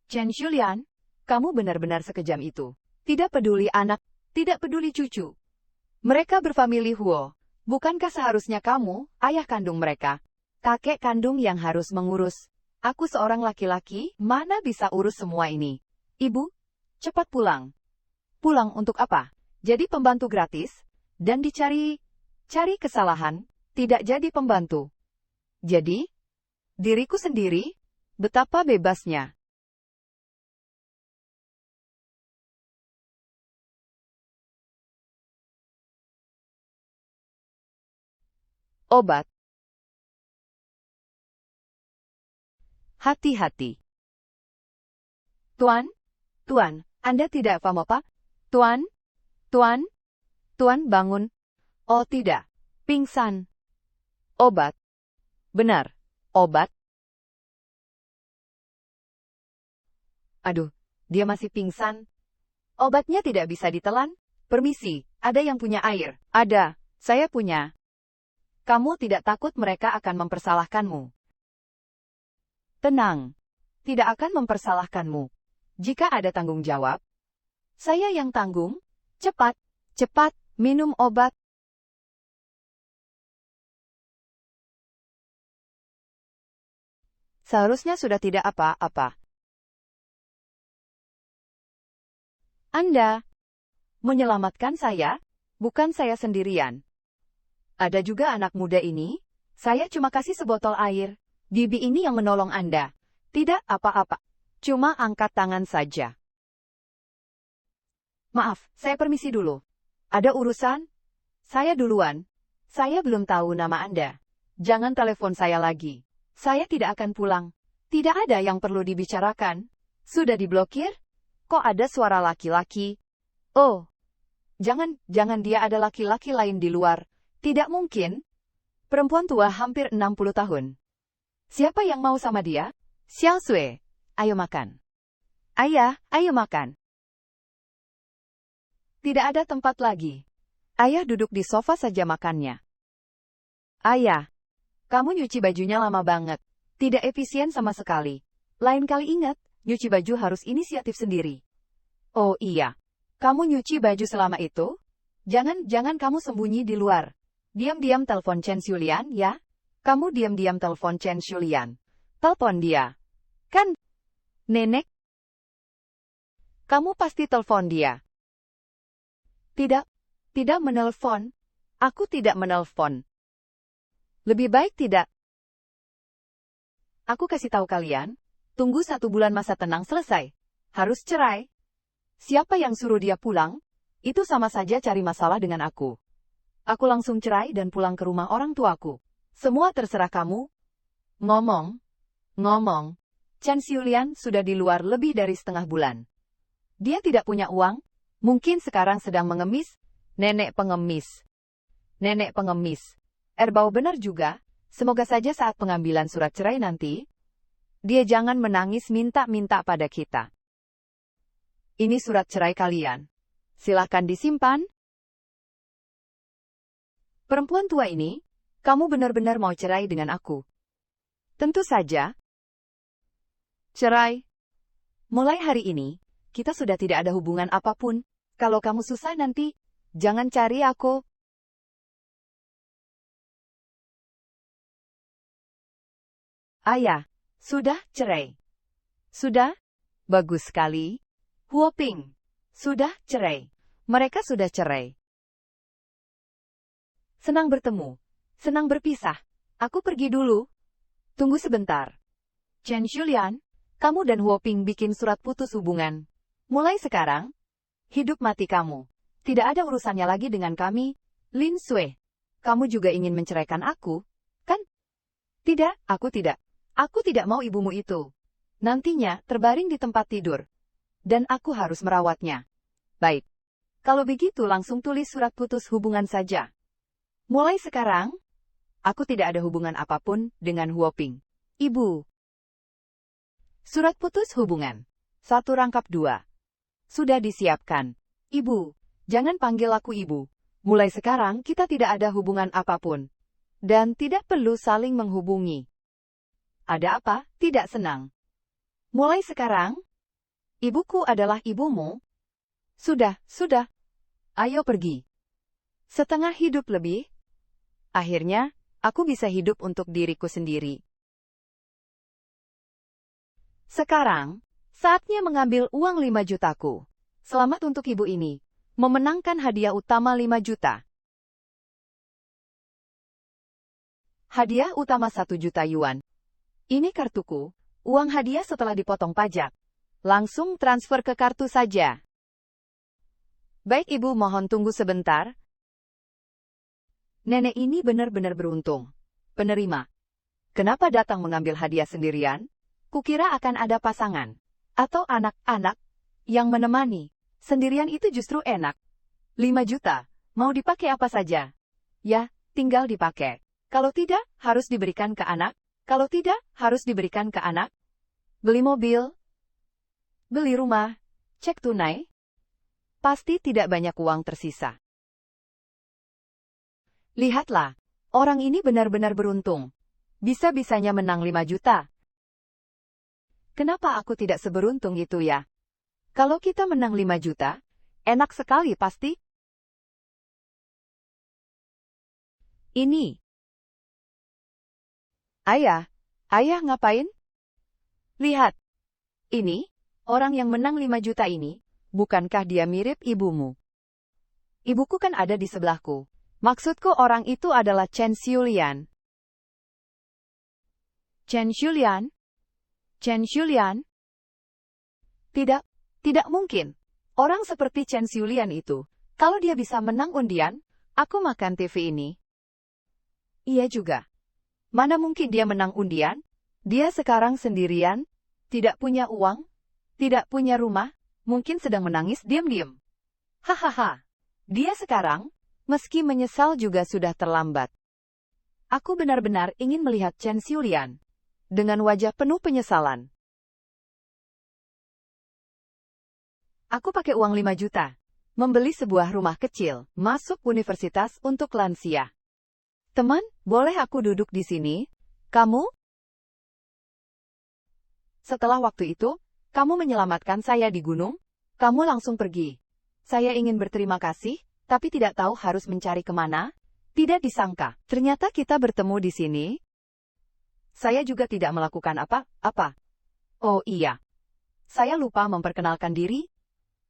Chen Xulian, kamu benar-benar sekejam itu. Tidak peduli anak, tidak peduli cucu. Mereka berfamili Huo. Bukankah seharusnya kamu, ayah kandung mereka, kakek kandung yang harus mengurus? Aku seorang laki-laki, mana bisa urus semua ini? Ibu, cepat pulang. Pulang untuk apa? Jadi pembantu gratis? Dan cari kesalahan, tidak jadi pembantu. Jadi, diriku sendiri, betapa bebasnya. Obat. Hati-hati. Tuan, Anda tidak paham apa? Tuan, bangun. Oh tidak, pingsan. Obat. Benar, obat. Aduh, dia masih pingsan. Obatnya tidak bisa ditelan? Permisi, ada yang punya air? Ada, saya punya. Kamu tidak takut mereka akan mempersalahkanmu? Tenang, tidak akan mempersalahkanmu. Jika ada tanggung jawab, saya yang tanggung. Cepat, minum obat. Seharusnya sudah tidak apa-apa. Anda menyelamatkan saya, bukan saya sendirian. Ada juga anak muda ini, saya cuma kasih sebotol air. Bibi ini yang menolong Anda. Tidak apa-apa, cuma angkat tangan saja. Maaf, saya permisi dulu. Ada urusan? Saya duluan. Saya belum tahu nama Anda. Jangan telepon saya lagi. Saya tidak akan pulang. Tidak ada yang perlu dibicarakan. Sudah diblokir? Kok ada suara laki-laki? Oh, jangan dia ada laki-laki lain di luar. Tidak mungkin. Perempuan tua hampir 60 tahun. Siapa yang mau sama dia? Xiao Sui, ayo makan. Ayah, ayo makan. Tidak ada tempat lagi. Ayah duduk di sofa saja makannya. Ayah, kamu nyuci bajunya lama banget. Tidak efisien sama sekali. Lain kali ingat, nyuci baju harus inisiatif sendiri. Oh iya, kamu nyuci baju selama itu? Jangan kamu sembunyi di luar. Diam-diam telepon Chen Xulian ya. Kamu diam-diam telepon Chen Xulian. Telepon dia. Kan? Nenek? Kamu pasti telepon dia. Tidak, tidak menelpon. Aku tidak menelpon. Lebih baik tidak. Aku kasih tahu kalian, tunggu 1 bulan masa tenang selesai. Harus cerai. Siapa yang suruh dia pulang? Itu sama saja cari masalah dengan aku. Aku langsung cerai dan pulang ke rumah orang tuaku. Semua terserah kamu. Ngomong. Chen Xiulian sudah di luar lebih dari setengah bulan. Dia tidak punya uang. Mungkin sekarang sedang mengemis. Nenek pengemis. Erbau benar juga. Semoga saja saat pengambilan surat cerai nanti, dia jangan menangis minta-minta pada kita. Ini surat cerai kalian. Silakan disimpan. Perempuan tua ini, kamu benar-benar mau cerai dengan aku? Tentu saja. Cerai. Mulai hari ini, kita sudah tidak ada hubungan apapun. Kalau kamu susah nanti, jangan cari aku. Ayah, sudah cerai. Sudah? Bagus sekali. Huoping, sudah cerai. Mereka sudah cerai. Senang bertemu. Senang berpisah. Aku pergi dulu. Tunggu sebentar. Chen Xiulian, kamu dan Huoping bikin surat putus hubungan. Mulai sekarang, hidup mati kamu. Tidak ada urusannya lagi dengan kami. Lin Sui, kamu juga ingin menceraikan aku, kan? Tidak, aku tidak. Aku tidak mau ibumu itu. Nantinya terbaring di tempat tidur. Dan aku harus merawatnya. Baik. Kalau begitu langsung tulis surat putus hubungan saja. Mulai sekarang, aku tidak ada hubungan apapun dengan Huoping. Ibu. Surat putus hubungan. 1 rangkap 2. Sudah disiapkan. Ibu, jangan panggil aku ibu. Mulai sekarang kita tidak ada hubungan apapun. Dan tidak perlu saling menghubungi. Ada apa? Tidak senang. Mulai sekarang, ibuku adalah ibumu. Sudah. Ayo pergi. Setengah hidup lebih. Akhirnya, aku bisa hidup untuk diriku sendiri. Sekarang, saatnya mengambil uang 5 jutaku. Selamat untuk ibu ini. Memenangkan hadiah utama 5 juta. Hadiah utama 1 juta yuan. Ini kartuku, uang hadiah setelah dipotong pajak. Langsung transfer ke kartu saja. Baik ibu, mohon tunggu sebentar. Nenek ini benar-benar beruntung. Penerima. Kenapa datang mengambil hadiah sendirian? Kukira akan ada pasangan. Atau anak-anak yang menemani. Sendirian itu justru enak. 5 juta, mau dipakai apa saja? Ya, tinggal dipakai. Kalau tidak, harus diberikan ke anak. Kalau tidak, harus diberikan ke anak. Beli mobil. Beli rumah. Cek tunai. Pasti tidak banyak uang tersisa. Lihatlah, orang ini benar-benar beruntung. Bisa-bisanya menang 5 juta. Kenapa aku tidak seberuntung itu ya? Kalau kita menang 5 juta, enak sekali pasti. Ini. Ayah ngapain? Lihat. Ini, orang yang menang 5 juta ini, bukankah dia mirip ibumu? Ibuku kan ada di sebelahku. Maksudku orang itu adalah Chen Xiulian. Chen Xiulian? Tidak mungkin. Orang seperti Chen Xiulian itu, kalau dia bisa menang undian, aku makan TV ini. Iya juga. Mana mungkin dia menang undian? Dia sekarang sendirian, tidak punya uang, tidak punya rumah, mungkin sedang menangis diam-diam. Hahaha. Dia sekarang, meski menyesal juga sudah terlambat. Aku benar-benar ingin melihat Chen Xiulian dengan wajah penuh penyesalan. Aku pakai uang 5 juta, membeli sebuah rumah kecil, masuk universitas untuk lansia. Teman, boleh aku duduk di sini? Kamu? Setelah waktu itu, kamu menyelamatkan saya di gunung, kamu langsung pergi. Saya ingin berterima kasih, tapi tidak tahu harus mencari kemana. Tidak disangka, ternyata kita bertemu di sini. Saya juga tidak melakukan apa-apa. Oh iya. Saya lupa memperkenalkan diri.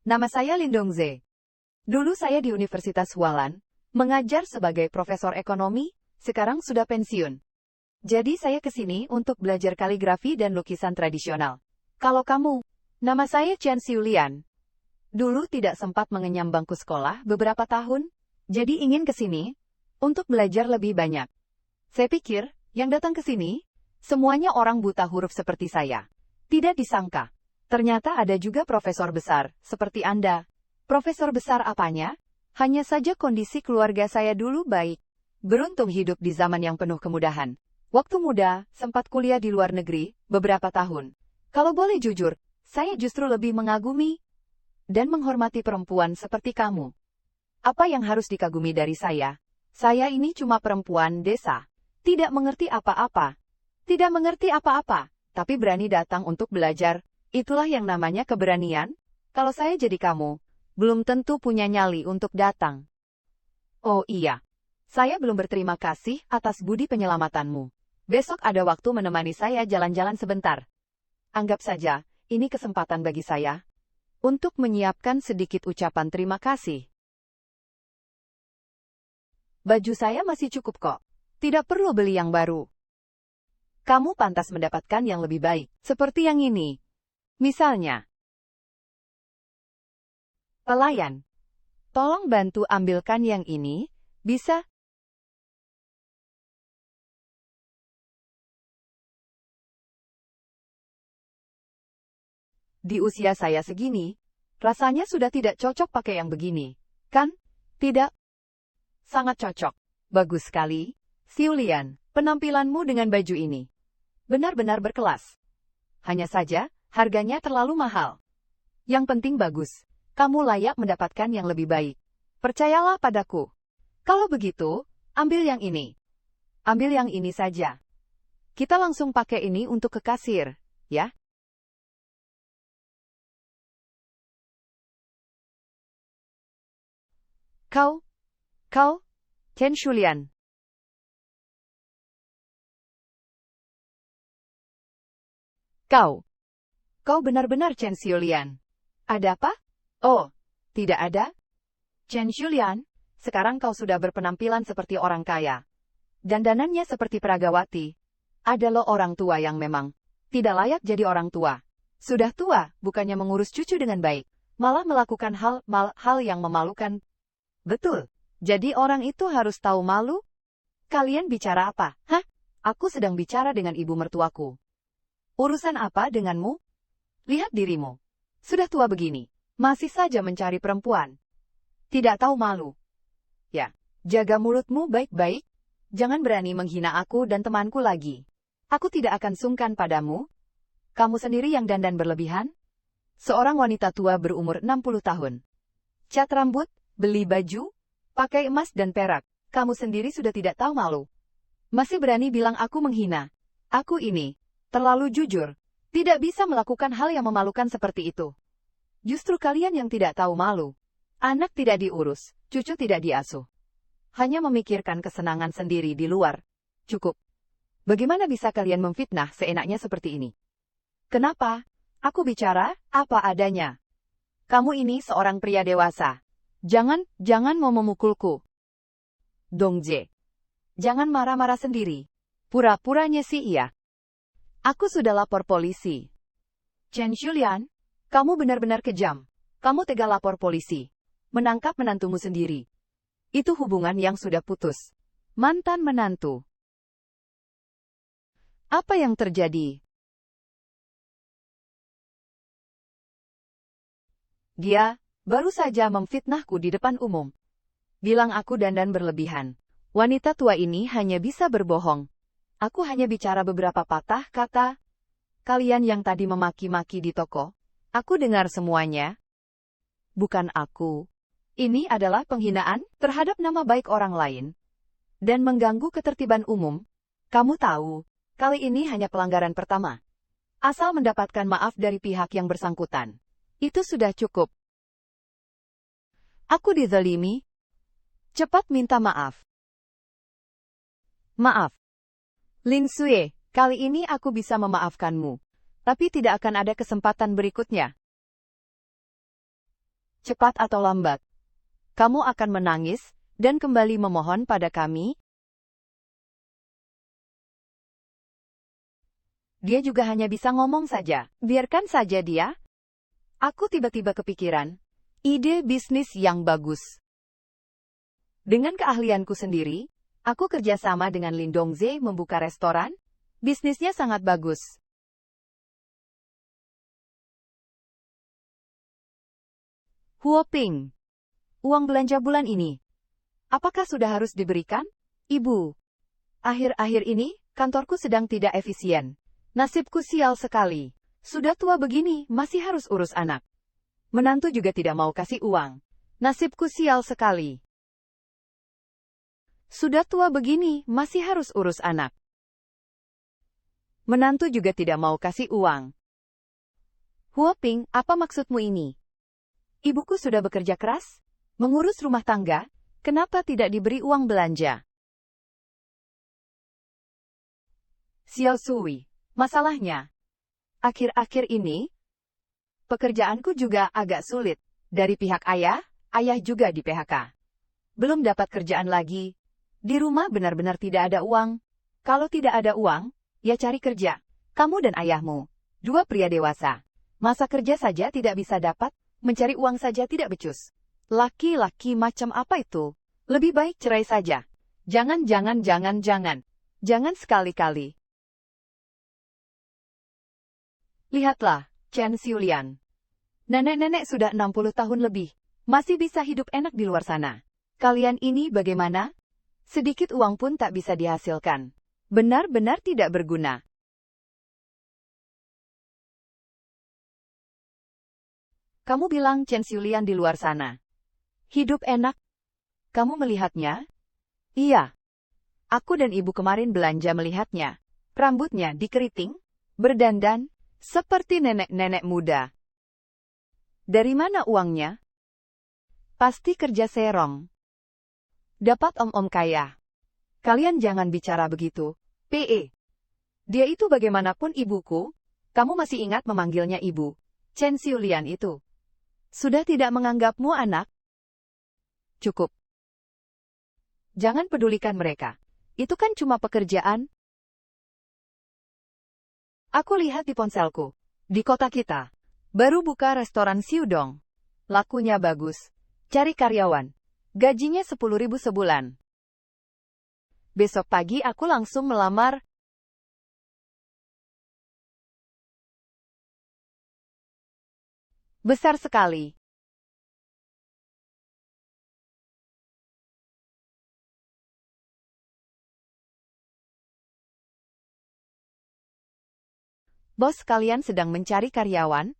Nama saya Lin Dongze. Dulu saya di Universitas Hualan, mengajar sebagai profesor ekonomi, sekarang sudah pensiun. Jadi saya ke sini untuk belajar kaligrafi dan lukisan tradisional. Kalau kamu, nama saya Chen Xiulian. Dulu tidak sempat mengenyam bangku sekolah beberapa tahun, jadi ingin ke sini untuk belajar lebih banyak. Saya pikir, yang datang ke sini, semuanya orang buta huruf seperti saya. Tidak disangka, ternyata ada juga profesor besar, seperti Anda. Profesor besar apanya? Hanya saja kondisi keluarga saya dulu baik. Beruntung hidup di zaman yang penuh kemudahan. Waktu muda, sempat kuliah di luar negeri, beberapa tahun. Kalau boleh jujur, saya justru lebih mengagumi dan menghormati perempuan seperti kamu. Apa yang harus dikagumi dari saya? Saya ini cuma perempuan desa. Tidak mengerti apa-apa. Tidak mengerti apa-apa, tapi berani datang untuk belajar. Itulah yang namanya keberanian. Kalau saya jadi kamu, belum tentu punya nyali untuk datang. Oh iya, saya belum berterima kasih atas budi penyelamatanmu. Besok ada waktu menemani saya jalan-jalan sebentar. Anggap saja, ini kesempatan bagi saya untuk menyiapkan sedikit ucapan terima kasih. Baju saya masih cukup kok. Tidak perlu beli yang baru. Kamu pantas mendapatkan yang lebih baik, seperti yang ini. Misalnya, pelayan, tolong bantu ambilkan yang ini, bisa? Di usia saya segini, rasanya sudah tidak cocok pakai yang begini, kan? Tidak? Sangat cocok. Bagus sekali, Xiulian, penampilanmu dengan baju ini. Benar-benar berkelas. Hanya saja, harganya terlalu mahal. Yang penting bagus. Kamu layak mendapatkan yang lebih baik. Percayalah padaku. Kalau begitu, ambil yang ini. Ambil yang ini saja. Kita langsung pakai ini untuk ke kasir, ya? Kau, Chen Xiulian. Kau benar-benar Chen Xiulian. Ada apa? Oh, tidak ada? Chen Xiulian, sekarang kau sudah berpenampilan seperti orang kaya. Dandanannya seperti peragawati. Ada lo orang tua yang memang tidak layak jadi orang tua. Sudah tua, bukannya mengurus cucu dengan baik, malah melakukan hal yang memalukan. Betul. Jadi orang itu harus tahu malu? Kalian bicara apa? Hah? Aku sedang bicara dengan ibu mertuaku. Urusan apa denganmu? Lihat dirimu. Sudah tua begini, masih saja mencari perempuan. Tidak tahu malu. Ya, jaga mulutmu baik-baik. Jangan berani menghina aku dan temanku lagi. Aku tidak akan sungkan padamu. Kamu sendiri yang dandan berlebihan? Seorang wanita tua berumur 60 tahun. Cat rambut, beli baju, pakai emas dan perak. Kamu sendiri sudah tidak tahu malu. Masih berani bilang aku menghina. Aku ini terlalu jujur. Tidak bisa melakukan hal yang memalukan seperti itu. Justru kalian yang tidak tahu malu. Anak tidak diurus, cucu tidak diasuh. Hanya memikirkan kesenangan sendiri di luar. Cukup. Bagaimana bisa kalian memfitnah seenaknya seperti ini? Kenapa? Aku bicara apa adanya. Kamu ini seorang pria dewasa. Jangan mau memukulku. Dongje. Jangan marah-marah sendiri. Pura-puranya sih iya. Aku sudah lapor polisi. Chen Xiulian, kamu benar-benar kejam. Kamu tega lapor polisi. Menangkap menantumu sendiri. Itu hubungan yang sudah putus. Mantan menantu. Apa yang terjadi? Dia baru saja memfitnahku di depan umum. Bilang aku dandan berlebihan. Wanita tua ini hanya bisa berbohong. Aku hanya bicara beberapa patah kata. Kalian yang tadi memaki-maki di toko, aku dengar semuanya. Bukan aku. Ini adalah penghinaan terhadap nama baik orang lain. Dan mengganggu ketertiban umum. Kamu tahu, kali ini hanya pelanggaran pertama. Asal mendapatkan maaf dari pihak yang bersangkutan. Itu sudah cukup. Aku dizalimi. Cepat minta maaf. Maaf. Lin Xue, kali ini aku bisa memaafkanmu. Tapi tidak akan ada kesempatan berikutnya. Cepat atau lambat, kamu akan menangis dan kembali memohon pada kami? Dia juga hanya bisa ngomong saja. Biarkan saja dia. Aku tiba-tiba kepikiran. Ide bisnis yang bagus. Dengan keahlianku sendiri, aku kerjasama dengan Lin Dongze membuka restoran. Bisnisnya sangat bagus. Huoping. Uang belanja bulan ini. Apakah sudah harus diberikan? Ibu. Akhir-akhir ini, kantorku sedang tidak efisien. Nasibku sial sekali. Sudah tua begini, masih harus urus anak. Menantu juga tidak mau kasih uang. Nasibku sial sekali. Sudah tua begini, masih harus urus anak. Menantu juga tidak mau kasih uang. Huoping, apa maksudmu ini? Ibuku sudah bekerja keras, mengurus rumah tangga, kenapa tidak diberi uang belanja? Xiao Sui. Masalahnya, akhir-akhir ini, pekerjaanku juga agak sulit. Dari pihak ayah juga di PHK. Belum dapat kerjaan lagi. Di rumah benar-benar tidak ada uang. Kalau tidak ada uang, ya cari kerja. Kamu dan ayahmu, dua pria dewasa. Masa kerja saja tidak bisa dapat, mencari uang saja tidak becus. Laki-laki macam apa itu? Lebih baik cerai saja. Jangan sekali-kali. Lihatlah, Chen Xiulian. Nenek-nenek sudah 60 tahun lebih. Masih bisa hidup enak di luar sana. Kalian ini bagaimana? Sedikit uang pun tak bisa dihasilkan. Benar-benar tidak berguna. Kamu bilang Chen Xiulian di luar sana. Hidup enak. Kamu melihatnya? Iya. Aku dan ibu kemarin belanja melihatnya. Rambutnya dikeriting, berdandan, seperti nenek-nenek muda. Dari mana uangnya? Pasti kerja serong. Dapat om-om kaya. Kalian jangan bicara begitu. PE. Dia itu bagaimanapun ibuku. Kamu masih ingat memanggilnya ibu. Chen Xiulian itu. Sudah tidak menganggapmu anak? Cukup. Jangan pedulikan mereka. Itu kan cuma pekerjaan. Aku lihat di ponselku. Di kota kita. Baru buka restoran Siudong. Lakunya bagus. Cari karyawan. Gajinya 10.000 sebulan. Besok pagi aku langsung melamar. Besar sekali. Bos kalian sedang mencari karyawan?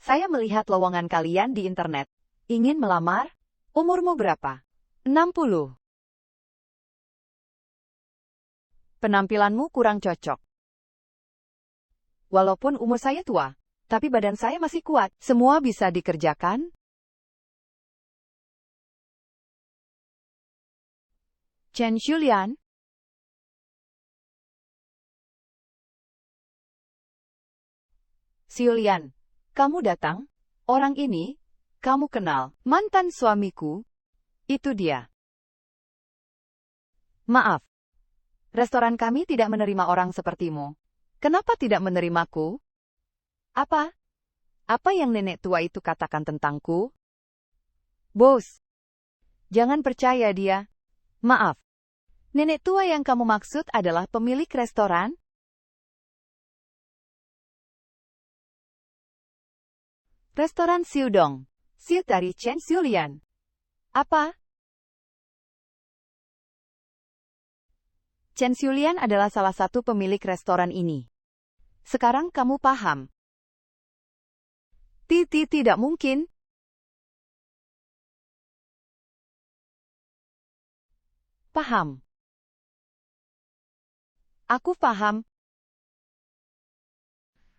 Saya melihat lowongan kalian di internet. Ingin melamar? Umurmu berapa? 60. Penampilanmu kurang cocok. Walaupun umur saya tua, tapi badan saya masih kuat. Semua bisa dikerjakan? Chen Xiulian? Xiulian, kamu datang? Orang ini, kamu kenal, mantan suamiku? Itu dia. Maaf. Restoran kami tidak menerima orang sepertimu. Kenapa tidak menerimaku? Apa? Apa yang nenek tua itu katakan tentangku? Bos, jangan percaya dia. Maaf. Nenek tua yang kamu maksud adalah pemilik restoran? Restoran Siudong. Siu dari Chen Xiulian. Apa? Chen Xiulian adalah salah satu pemilik restoran ini. Sekarang kamu paham. Tidak mungkin. Paham. Aku paham.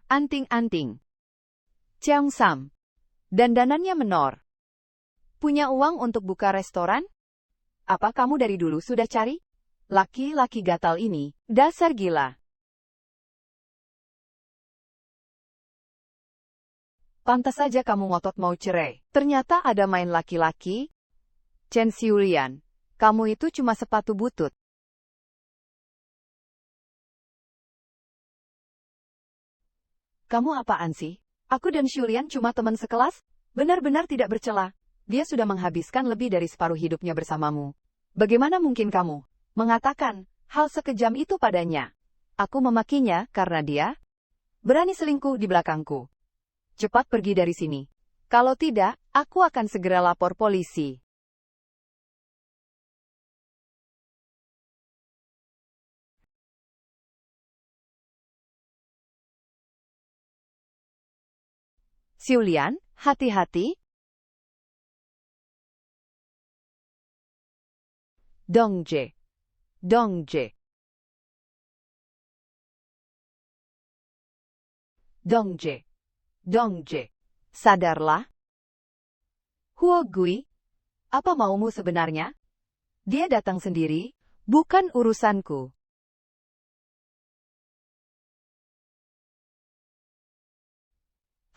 Anting-anting. Cheongsam. Dandanannya menor. Punya uang untuk buka restoran? Apa kamu dari dulu sudah cari? Laki-laki gatal ini, dasar gila. Pantas saja kamu ngotot mau cerai. Ternyata ada main laki-laki. Chen Xiulian, kamu itu cuma sepatu butut. Kamu apaan sih? Aku dan Xiulian cuma teman sekelas? Benar-benar tidak bercela. Dia sudah menghabiskan lebih dari separuh hidupnya bersamamu. Bagaimana mungkin kamu mengatakan hal sekejam itu padanya? Aku memakinya karena dia berani selingkuh di belakangku. Cepat pergi dari sini. Kalau tidak, aku akan segera lapor polisi. Xiulian, hati-hati. Dongje. Dongje. Dongje. Dongje. Sadarlah. Huo Gui, apa maumu sebenarnya? Dia datang sendiri, bukan urusanku.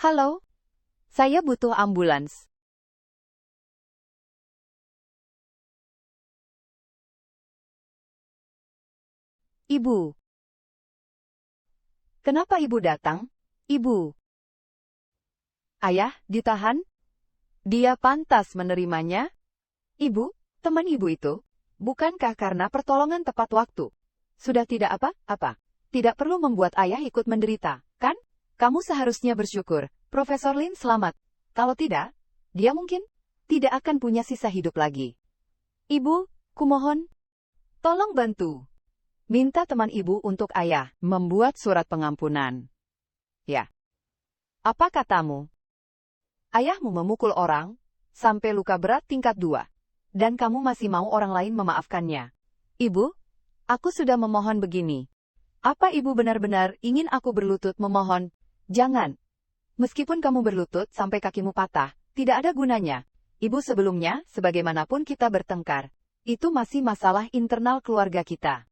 Halo? Saya butuh ambulans. Ibu. Kenapa ibu datang? Ibu. Ayah, ditahan? Dia pantas menerimanya? Ibu, teman ibu itu, bukankah karena pertolongan tepat waktu? Sudah tidak apa-apa. Tidak perlu membuat ayah ikut menderita, kan? Kamu seharusnya bersyukur, Profesor Lin selamat. Kalau tidak, dia mungkin tidak akan punya sisa hidup lagi. Ibu, kumohon, tolong bantu. Minta teman ibu untuk ayah membuat surat pengampunan. Ya. Apa katamu? Ayahmu memukul orang, sampai luka berat tingkat 2. Dan kamu masih mau orang lain memaafkannya. Ibu, aku sudah memohon begini. Apa ibu benar-benar ingin aku berlutut memohon? Jangan. Meskipun kamu berlutut sampai kakimu patah, tidak ada gunanya. Ibu sebelumnya, sebagaimanapun kita bertengkar, itu masih masalah internal keluarga kita.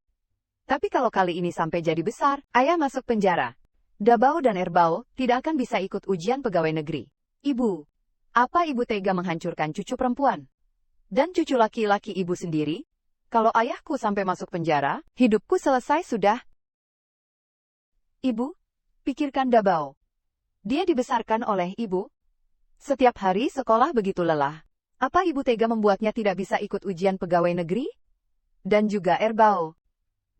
Tapi kalau kali ini sampai jadi besar, ayah masuk penjara. Dabao dan Erbao tidak akan bisa ikut ujian pegawai negeri. Ibu, apa ibu tega menghancurkan cucu perempuan? Dan cucu laki-laki ibu sendiri? Kalau ayahku sampai masuk penjara, hidupku selesai sudah. Ibu, pikirkan Dabao. Dia dibesarkan oleh ibu. Setiap hari sekolah begitu lelah. Apa ibu tega membuatnya tidak bisa ikut ujian pegawai negeri? Dan juga Erbao.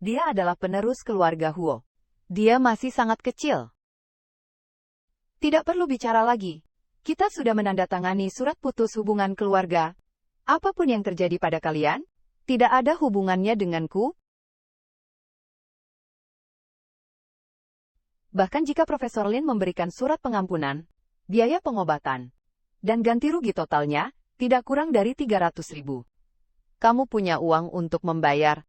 Dia adalah penerus keluarga Huo. Dia masih sangat kecil. Tidak perlu bicara lagi. Kita sudah menandatangani surat putus hubungan keluarga. Apapun yang terjadi pada kalian, tidak ada hubungannya denganku. Bahkan jika Profesor Lin memberikan surat pengampunan, biaya pengobatan, dan ganti rugi totalnya, tidak kurang dari 300.000. Kamu punya uang untuk membayar?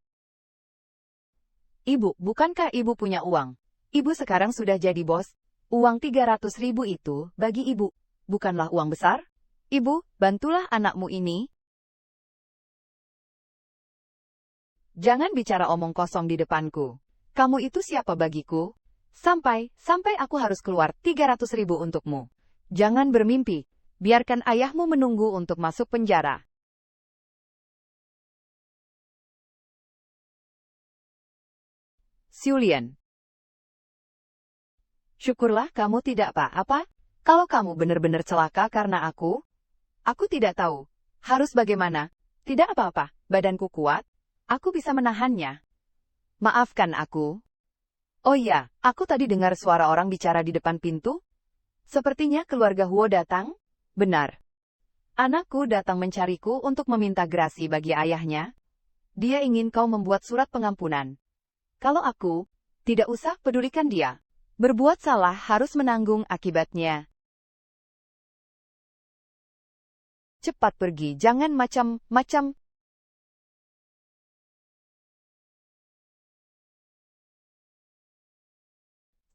Ibu, bukankah ibu punya uang? Ibu sekarang sudah jadi bos. Uang 300.000 itu, bagi ibu, bukanlah uang besar? Ibu, bantulah anakmu ini. Jangan bicara omong kosong di depanku. Kamu itu siapa bagiku? Sampai aku harus keluar 300.000 untukmu. Jangan bermimpi. Biarkan ayahmu menunggu untuk masuk penjara. Xiulian. Syukurlah kamu tidak apa-apa. Kalau kamu benar-benar celaka karena aku tidak tahu. Harus bagaimana? Tidak apa-apa, badanku kuat. Aku bisa menahannya. Maafkan aku. Oh iya, aku tadi dengar suara orang bicara di depan pintu. Sepertinya keluarga Huo datang. Benar. Anakku datang mencariku untuk meminta grasi bagi ayahnya. Dia ingin kau membuat surat pengampunan. Kalau aku, tidak usah pedulikan dia. Berbuat salah harus menanggung akibatnya. Cepat pergi, jangan macam-macam.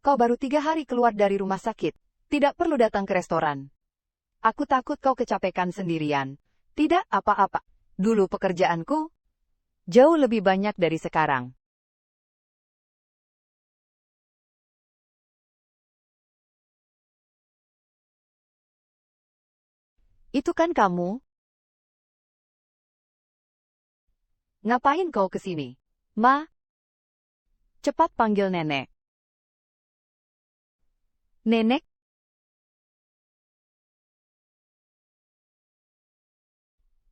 Kau baru 3 hari keluar dari rumah sakit. Tidak perlu datang ke restoran. Aku takut kau kecapekan sendirian. Tidak apa-apa. Dulu pekerjaanku jauh lebih banyak dari sekarang. Itu kan kamu? Ngapain kau ke sini? Ma, cepat panggil nenek. Nenek?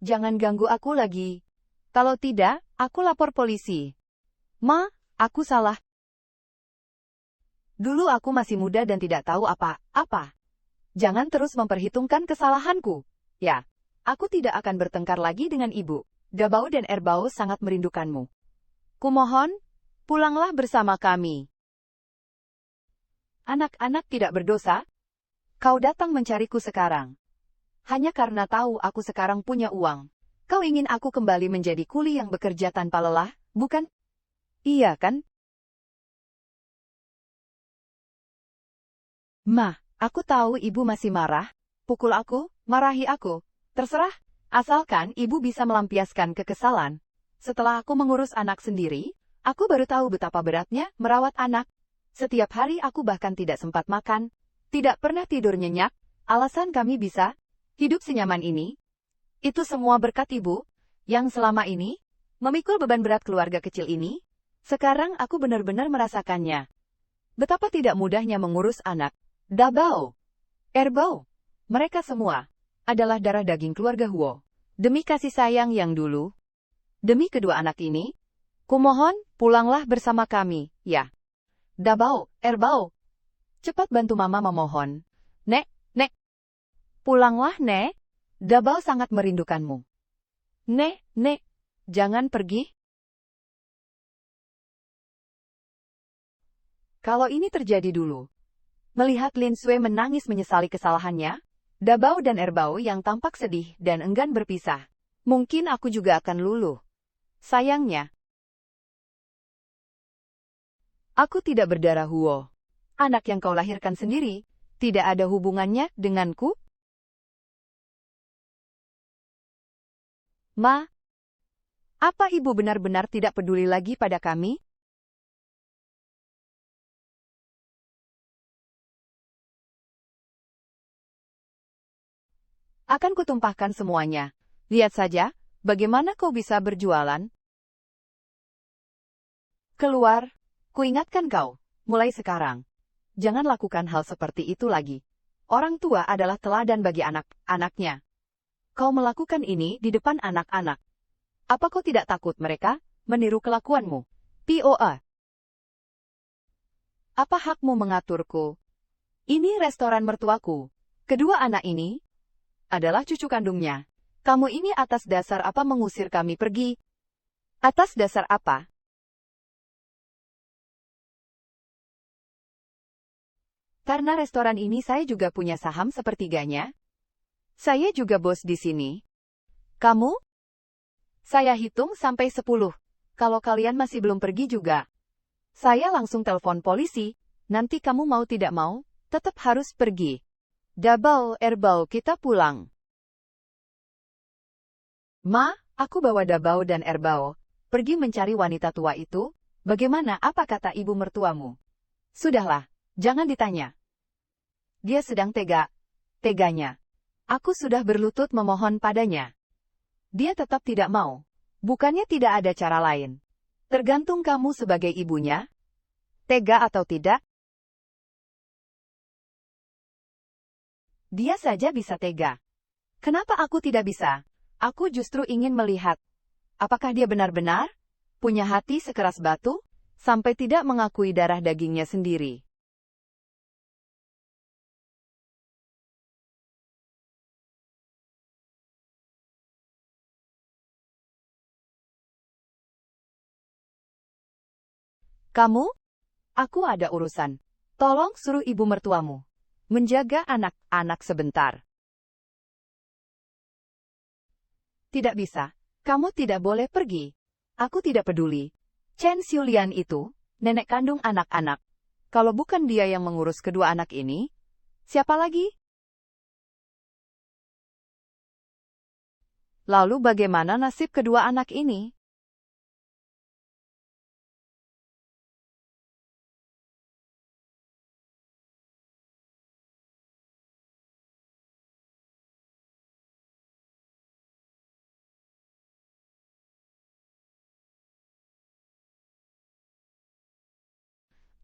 Jangan ganggu aku lagi. Kalau tidak, aku lapor polisi. Ma, aku salah. Dulu aku masih muda dan tidak tahu apa-apa. Jangan terus memperhitungkan kesalahanku. Ya, aku tidak akan bertengkar lagi dengan ibu. Dabao dan Erbao sangat merindukanmu. Kumohon, pulanglah bersama kami. Anak-anak tidak berdosa. Kau datang mencariku sekarang. Hanya karena tahu aku sekarang punya uang. Kau ingin aku kembali menjadi kuli yang bekerja tanpa lelah, bukan? Iya kan? Ma, aku tahu ibu masih marah. Pukul aku, marahi aku. Terserah, asalkan ibu bisa melampiaskan kekesalan. Setelah aku mengurus anak sendiri, aku baru tahu betapa beratnya merawat anak. Setiap hari aku bahkan tidak sempat makan, tidak pernah tidur nyenyak. Alasan kami bisa hidup senyaman ini, itu semua berkat ibu, yang selama ini memikul beban berat keluarga kecil ini. Sekarang aku benar-benar merasakannya. Betapa tidak mudahnya mengurus anak. Dabao, Erbao, mereka semua adalah darah daging keluarga Huo. Demi kasih sayang yang dulu, demi kedua anak ini, kumohon, pulanglah bersama kami, ya. Dabao, Erbao, cepat bantu mama memohon. Nek, Nek, pulanglah, Nek. Dabao sangat merindukanmu. Nek, jangan pergi. Kalau ini terjadi dulu. Melihat Lin Sui menangis menyesali kesalahannya, Dabao dan Erbao yang tampak sedih dan enggan berpisah. Mungkin aku juga akan luluh. Sayangnya, aku tidak berdarah Huo. Anak yang kau lahirkan sendiri, tidak ada hubungannya denganku. Ma, apa ibu benar-benar tidak peduli lagi pada kami? Akan kutumpahkan semuanya. Lihat saja, bagaimana kau bisa berjualan. Keluar, kuingatkan kau, mulai sekarang. Jangan lakukan hal seperti itu lagi. Orang tua adalah teladan bagi anak-anaknya. Kau melakukan ini di depan anak-anak. Apa kau tidak takut mereka meniru kelakuanmu? POA. Apa hakmu mengaturku? Ini restoran mertuaku. Kedua anak ini adalah cucu kandungnya. Kamu ini atas dasar apa mengusir kami pergi? Atas dasar apa? Karena restoran ini saya juga punya saham sepertiganya. Saya juga bos di sini. Kamu? Saya hitung sampai 10. Kalau kalian masih belum pergi juga, saya langsung telepon polisi. Nanti kamu mau tidak mau, tetap harus pergi. Dabao, Erbao, kita pulang. Ma, aku bawa Dabao dan Erbao pergi mencari wanita tua itu. Bagaimana apa kata ibu mertuamu? Sudahlah, jangan ditanya. Dia sedang teganya. Aku sudah berlutut memohon padanya. Dia tetap tidak mau. Bukannya tidak ada cara lain. Tergantung kamu sebagai ibunya. Tega atau tidak? Dia saja bisa tega. Kenapa aku tidak bisa? Aku justru ingin melihat. Apakah dia benar-benar punya hati sekeras batu, sampai tidak mengakui darah dagingnya sendiri? Kamu? Aku ada urusan. Tolong suruh ibu mertuamu menjaga anak-anak sebentar. Tidak bisa. Kamu tidak boleh pergi. Aku tidak peduli. Chen Xiulian itu, nenek kandung anak-anak. Kalau bukan dia yang mengurus kedua anak ini, siapa lagi? Lalu bagaimana nasib kedua anak ini?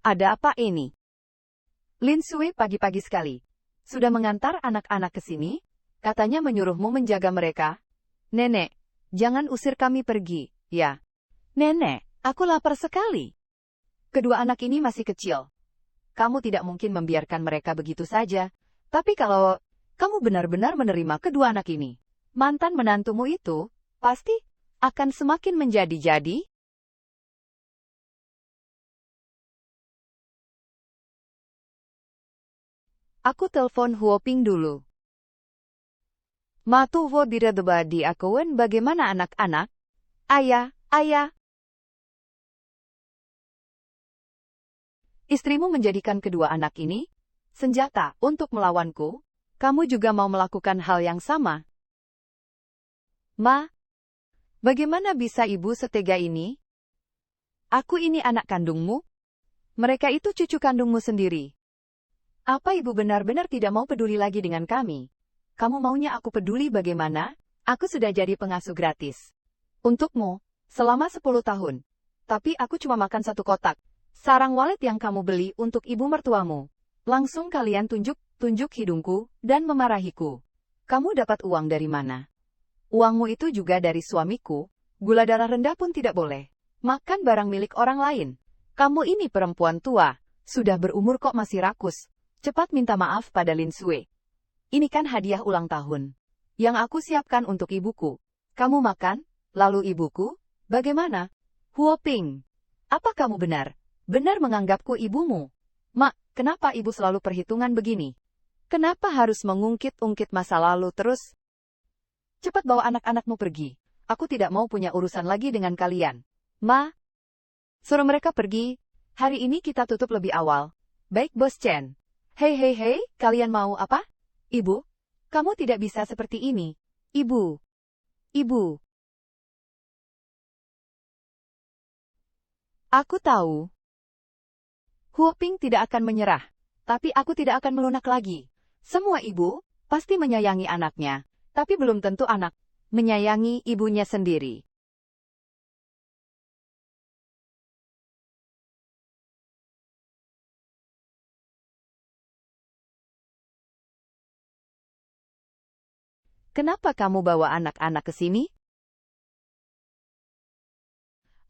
Ada apa ini? Lin Sui pagi-pagi sekali. Sudah mengantar anak-anak ke sini? Katanya menyuruhmu menjaga mereka. Nenek, jangan usir kami pergi, ya. Nenek, aku lapar sekali. Kedua anak ini masih kecil. Kamu tidak mungkin membiarkan mereka begitu saja. Tapi kalau kamu benar-benar menerima kedua anak ini, mantan menantumu itu pasti akan semakin menjadi-jadi. Aku telepon Huoping dulu. Matu vo diredeba di akuan bagaimana anak-anak? Ayah, ayah. Istrimu menjadikan kedua anak ini senjata untuk melawanku. Kamu juga mau melakukan hal yang sama. Ma, bagaimana bisa ibu setega ini? Aku ini anak kandungmu. Mereka itu cucu kandungmu sendiri. Apa ibu benar-benar tidak mau peduli lagi dengan kami? Kamu maunya aku peduli bagaimana? Aku sudah jadi pengasuh gratis. Untukmu, selama 10 tahun. Tapi aku cuma makan 1 kotak. Sarang walet yang kamu beli untuk ibu mertuamu. Langsung kalian tunjuk hidungku dan memarahiku. Kamu dapat uang dari mana? Uangmu itu juga dari suamiku. Gula darah rendah pun tidak boleh. Makan barang milik orang lain. Kamu ini perempuan tua. Sudah berumur kok masih rakus. Cepat minta maaf pada Lin Sui. Ini kan hadiah ulang tahun yang aku siapkan untuk ibuku. Kamu makan, lalu ibuku, bagaimana? Huoping, apa kamu benar menganggapku ibumu? Mak, kenapa ibu selalu perhitungan begini? Kenapa harus mengungkit-ungkit masa lalu terus? Cepat bawa anak-anakmu pergi. Aku tidak mau punya urusan lagi dengan kalian. Ma, suruh mereka pergi. Hari ini kita tutup lebih awal. Baik, Bos Chen. Hei, kalian mau apa? Ibu, kamu tidak bisa seperti ini. Ibu. Aku tahu. Huoping tidak akan menyerah. Tapi aku tidak akan melunak lagi. Semua ibu pasti menyayangi anaknya. Tapi belum tentu anak menyayangi ibunya sendiri. Kenapa kamu bawa anak-anak ke sini?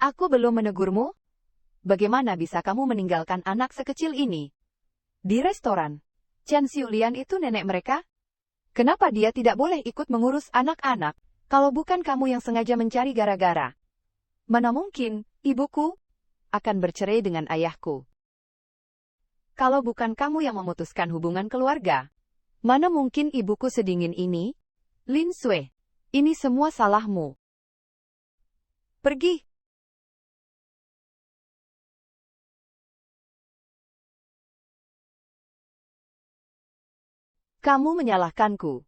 Aku belum menegurmu. Bagaimana bisa kamu meninggalkan anak sekecil ini? Di restoran, Chen Xiulian itu nenek mereka? Kenapa dia tidak boleh ikut mengurus anak-anak, kalau bukan kamu yang sengaja mencari gara-gara? Mana mungkin, ibuku akan bercerai dengan ayahku. Kalau bukan kamu yang memutuskan hubungan keluarga, mana mungkin ibuku sedingin ini? Lin Sui, ini semua salahmu. Pergi. Kamu menyalahkanku.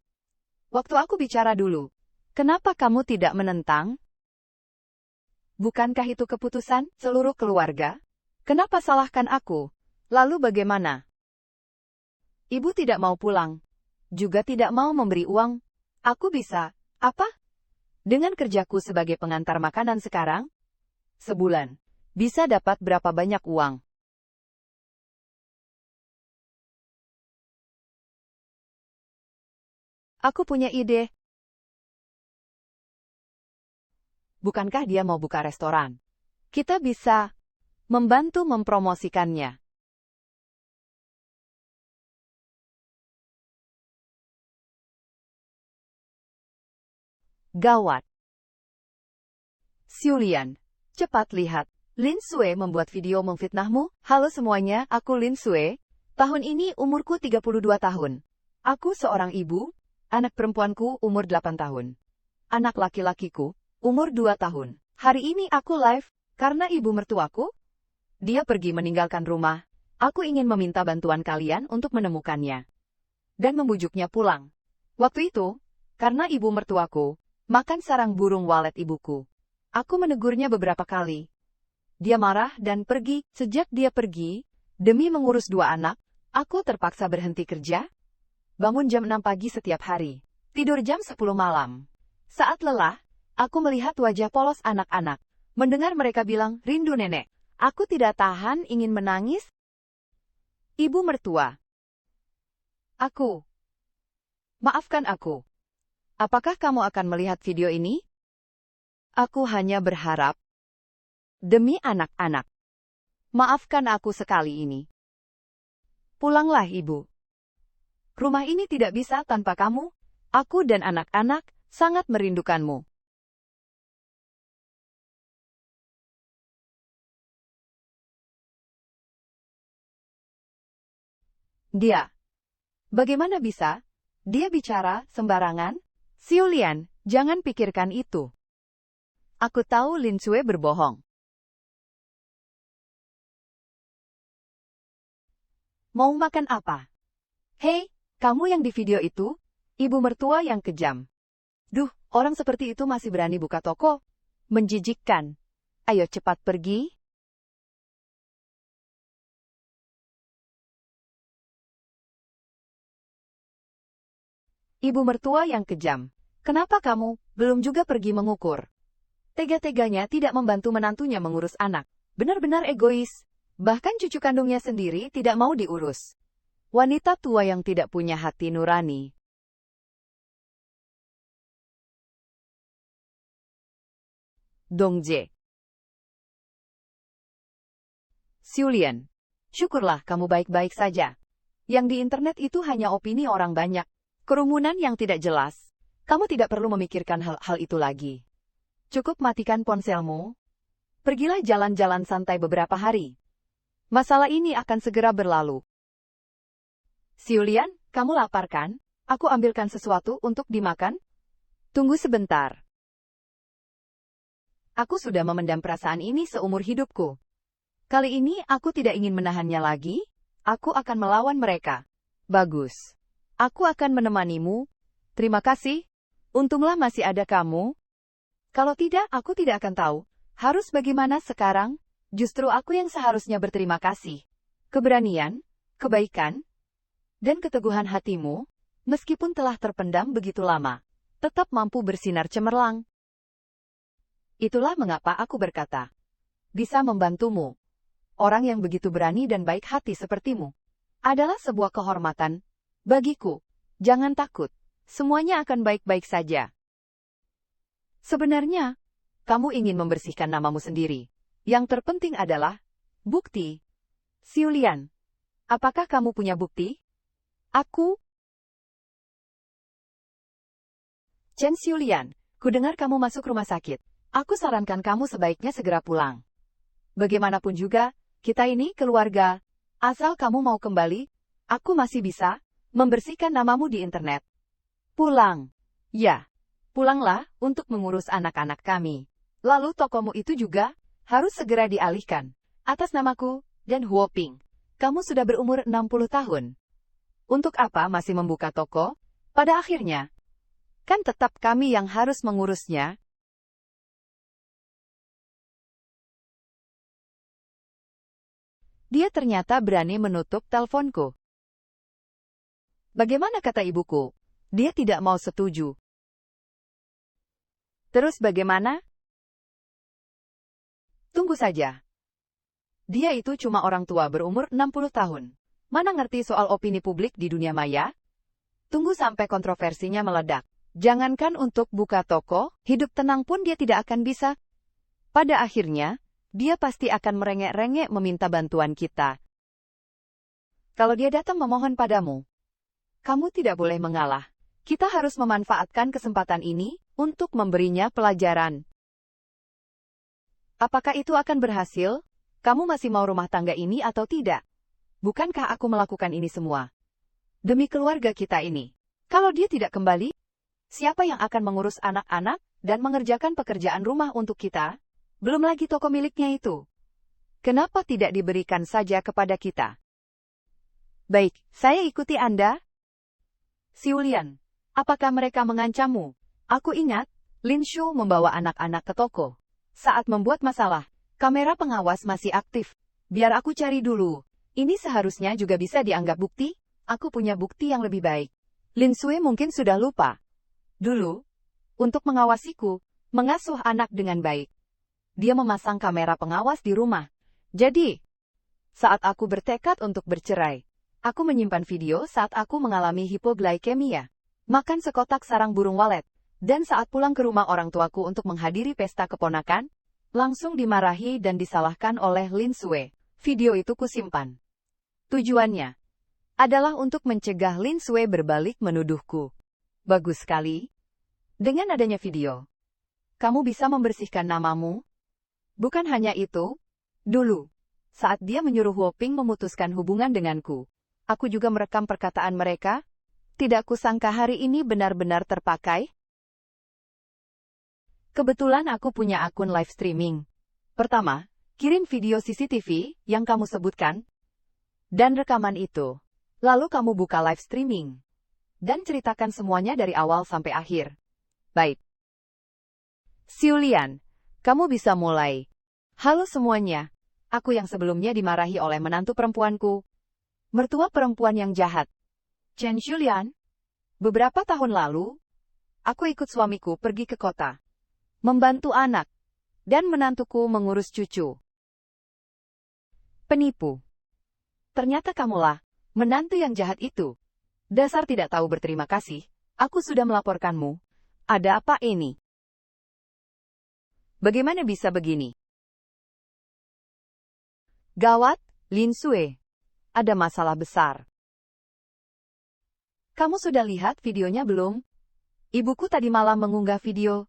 Waktu aku bicara dulu, kenapa kamu tidak menentang? Bukankah itu keputusan seluruh keluarga? Kenapa salahkan aku? Lalu bagaimana? Ibu tidak mau pulang, juga tidak mau memberi uang. Aku bisa, apa? Dengan kerjaku sebagai pengantar makanan sekarang, sebulan, bisa dapat berapa banyak uang? Aku punya ide. Bukankah dia mau buka restoran? Kita bisa membantu mempromosikannya. Gawat. Xiulian, cepat lihat. Lin Sui membuat video memfitnahmu. Halo semuanya, aku Lin Sui. Tahun ini umurku 32 tahun. Aku seorang ibu, anak perempuanku umur 8 tahun. Anak laki-lakiku umur 2 tahun. Hari ini aku live, karena ibu mertuaku, dia pergi meninggalkan rumah. Aku ingin meminta bantuan kalian untuk menemukannya. Dan membujuknya pulang. Waktu itu, karena ibu mertuaku makan sarang burung walet ibuku. Aku menegurnya beberapa kali. Dia marah dan pergi. Sejak dia pergi, demi mengurus 2 anak, aku terpaksa berhenti kerja. Bangun jam 6 pagi setiap hari. Tidur jam 10 malam. Saat lelah, aku melihat wajah polos anak-anak. Mendengar mereka bilang, rindu nenek. Aku tidak tahan ingin menangis. Ibu mertua. Aku. Maafkan aku. Apakah kamu akan melihat video ini? Aku hanya berharap. Demi anak-anak. Maafkan aku sekali ini. Pulanglah, Ibu. Rumah ini tidak bisa tanpa kamu. Aku dan anak-anak sangat merindukanmu. Dia. Bagaimana bisa? Dia bicara sembarangan? Xiulian, jangan pikirkan itu. Aku tahu Lin Xue berbohong. Mau makan apa? Hei, kamu yang di video itu? Ibu mertua yang kejam. Duh, orang seperti itu masih berani buka toko? Menjijikkan. Ayo cepat pergi. Ibu mertua yang kejam. Kenapa kamu belum juga pergi mengukur? Tega-teganya tidak membantu menantunya mengurus anak. Benar-benar egois. Bahkan cucu kandungnya sendiri tidak mau diurus. Wanita tua yang tidak punya hati nurani. Dongje. Xiulian. Syukurlah kamu baik-baik saja. Yang di internet itu hanya opini orang banyak. Kerumunan yang tidak jelas. Kamu tidak perlu memikirkan hal-hal itu lagi. Cukup matikan ponselmu. Pergilah jalan-jalan santai beberapa hari. Masalah ini akan segera berlalu. Xiulian, kamu lapar kan? Aku ambilkan sesuatu untuk dimakan? Tunggu sebentar. Aku sudah memendam perasaan ini seumur hidupku. Kali ini aku tidak ingin menahannya lagi. Aku akan melawan mereka. Bagus. Aku akan menemanimu. Terima kasih. Untunglah masih ada kamu. Kalau tidak, aku tidak akan tahu. Harus bagaimana sekarang? Justru aku yang seharusnya berterima kasih. Keberanian, kebaikan, dan keteguhan hatimu, meskipun telah terpendam begitu lama, tetap mampu bersinar cemerlang. Itulah mengapa aku berkata, bisa membantumu. Orang yang begitu berani dan baik hati sepertimu, adalah sebuah kehormatan. Bagiku, jangan takut, semuanya akan baik-baik saja. Sebenarnya, kamu ingin membersihkan namamu sendiri. Yang terpenting adalah bukti. Xiulian, apakah kamu punya bukti? Aku? Chen Xiulian, kudengar kamu masuk rumah sakit. Aku sarankan kamu sebaiknya segera pulang. Bagaimanapun juga, kita ini keluarga. Asal kamu mau kembali, aku masih bisa membersihkan namamu di internet. Pulang. Ya, pulanglah untuk mengurus anak-anak kami. Lalu tokomu itu juga harus segera dialihkan. Atas namaku dan Huoping. Kamu sudah berumur 60 tahun. Untuk apa masih membuka toko? Pada akhirnya, kan tetap kami yang harus mengurusnya. Dia ternyata berani menutup teleponku. Bagaimana kata ibuku? Dia tidak mau setuju. Terus bagaimana? Tunggu saja. Dia itu cuma orang tua berumur 60 tahun. Mana ngerti soal opini publik di dunia maya? Tunggu sampai kontroversinya meledak. Jangankan untuk buka toko, hidup tenang pun dia tidak akan bisa. Pada akhirnya, dia pasti akan merengek-rengek meminta bantuan kita. Kalau dia datang memohon padamu, kamu tidak boleh mengalah. Kita harus memanfaatkan kesempatan ini untuk memberinya pelajaran. Apakah itu akan berhasil? Kamu masih mau rumah tangga ini atau tidak? Bukankah aku melakukan ini semua demi keluarga kita ini? Kalau dia tidak kembali, siapa yang akan mengurus anak-anak dan mengerjakan pekerjaan rumah untuk kita? Belum lagi toko miliknya itu. Kenapa tidak diberikan saja kepada kita? Baik, saya ikuti Anda. Xiulian, apakah mereka mengancammu? Aku ingat, Lin Shu membawa anak-anak ke toko. Saat membuat masalah, kamera pengawas masih aktif. Biar aku cari dulu. Ini seharusnya juga bisa dianggap bukti. Aku punya bukti yang lebih baik. Lin Shui mungkin sudah lupa. Dulu, untuk mengawasiku, mengasuh anak dengan baik, dia memasang kamera pengawas di rumah. Jadi, saat aku bertekad untuk bercerai, Aku menyimpan video saat aku mengalami hipoglikemia. Makan sekotak sarang burung walet. Dan saat pulang ke rumah orang tuaku untuk menghadiri pesta keponakan, langsung dimarahi dan disalahkan oleh Lin Sue. Video itu kusimpan. Tujuannya adalah untuk mencegah Lin Sue berbalik menuduhku. Bagus sekali. Dengan adanya video, kamu bisa membersihkan namamu. Bukan hanya itu, dulu, saat dia menyuruh Huoping memutuskan hubungan denganku, aku juga merekam perkataan mereka. Tidak kusangka hari ini benar-benar terpakai. Kebetulan aku punya akun live streaming. Pertama, kirim video CCTV yang kamu sebutkan, dan rekaman itu. Lalu kamu buka live streaming, dan ceritakan semuanya dari awal sampai akhir. Baik. Xiulian, kamu bisa mulai. Halo semuanya, aku yang sebelumnya dimarahi oleh menantu perempuanku. Mertua perempuan yang jahat. Chen Xiulian. Beberapa tahun lalu, aku ikut suamiku pergi ke kota. Membantu anak, dan menantuku mengurus cucu. Penipu. Ternyata kamulah menantu yang jahat itu. Dasar tidak tahu berterima kasih, aku sudah melaporkanmu. Ada apa ini? Bagaimana bisa begini? Gawat, Lin Sue. Ada masalah besar. Kamu sudah lihat videonya belum? Ibuku tadi malam mengunggah video.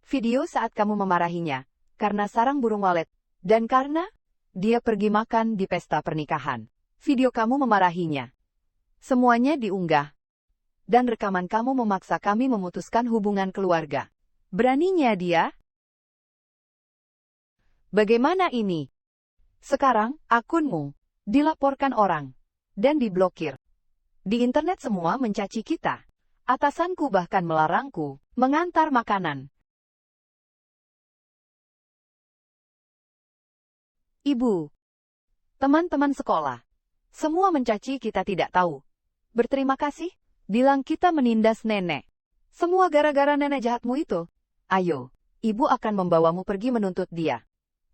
Video saat kamu memarahinya, karena sarang burung walet, dan karena dia pergi makan di pesta pernikahan. Video kamu memarahinya. Semuanya diunggah. Dan rekaman kamu memaksa kami memutuskan hubungan keluarga. Beraninya dia? Bagaimana ini? Sekarang, akunmu dilaporkan orang dan diblokir. Di internet semua mencaci kita. Atasanku bahkan melarangku mengantar makanan. Ibu, teman-teman sekolah, semua mencaci kita tidak tahu. Berterima kasih, bilang kita menindas nenek. Semua gara-gara nenek jahatmu itu. Ayo, ibu akan membawamu pergi menuntut dia.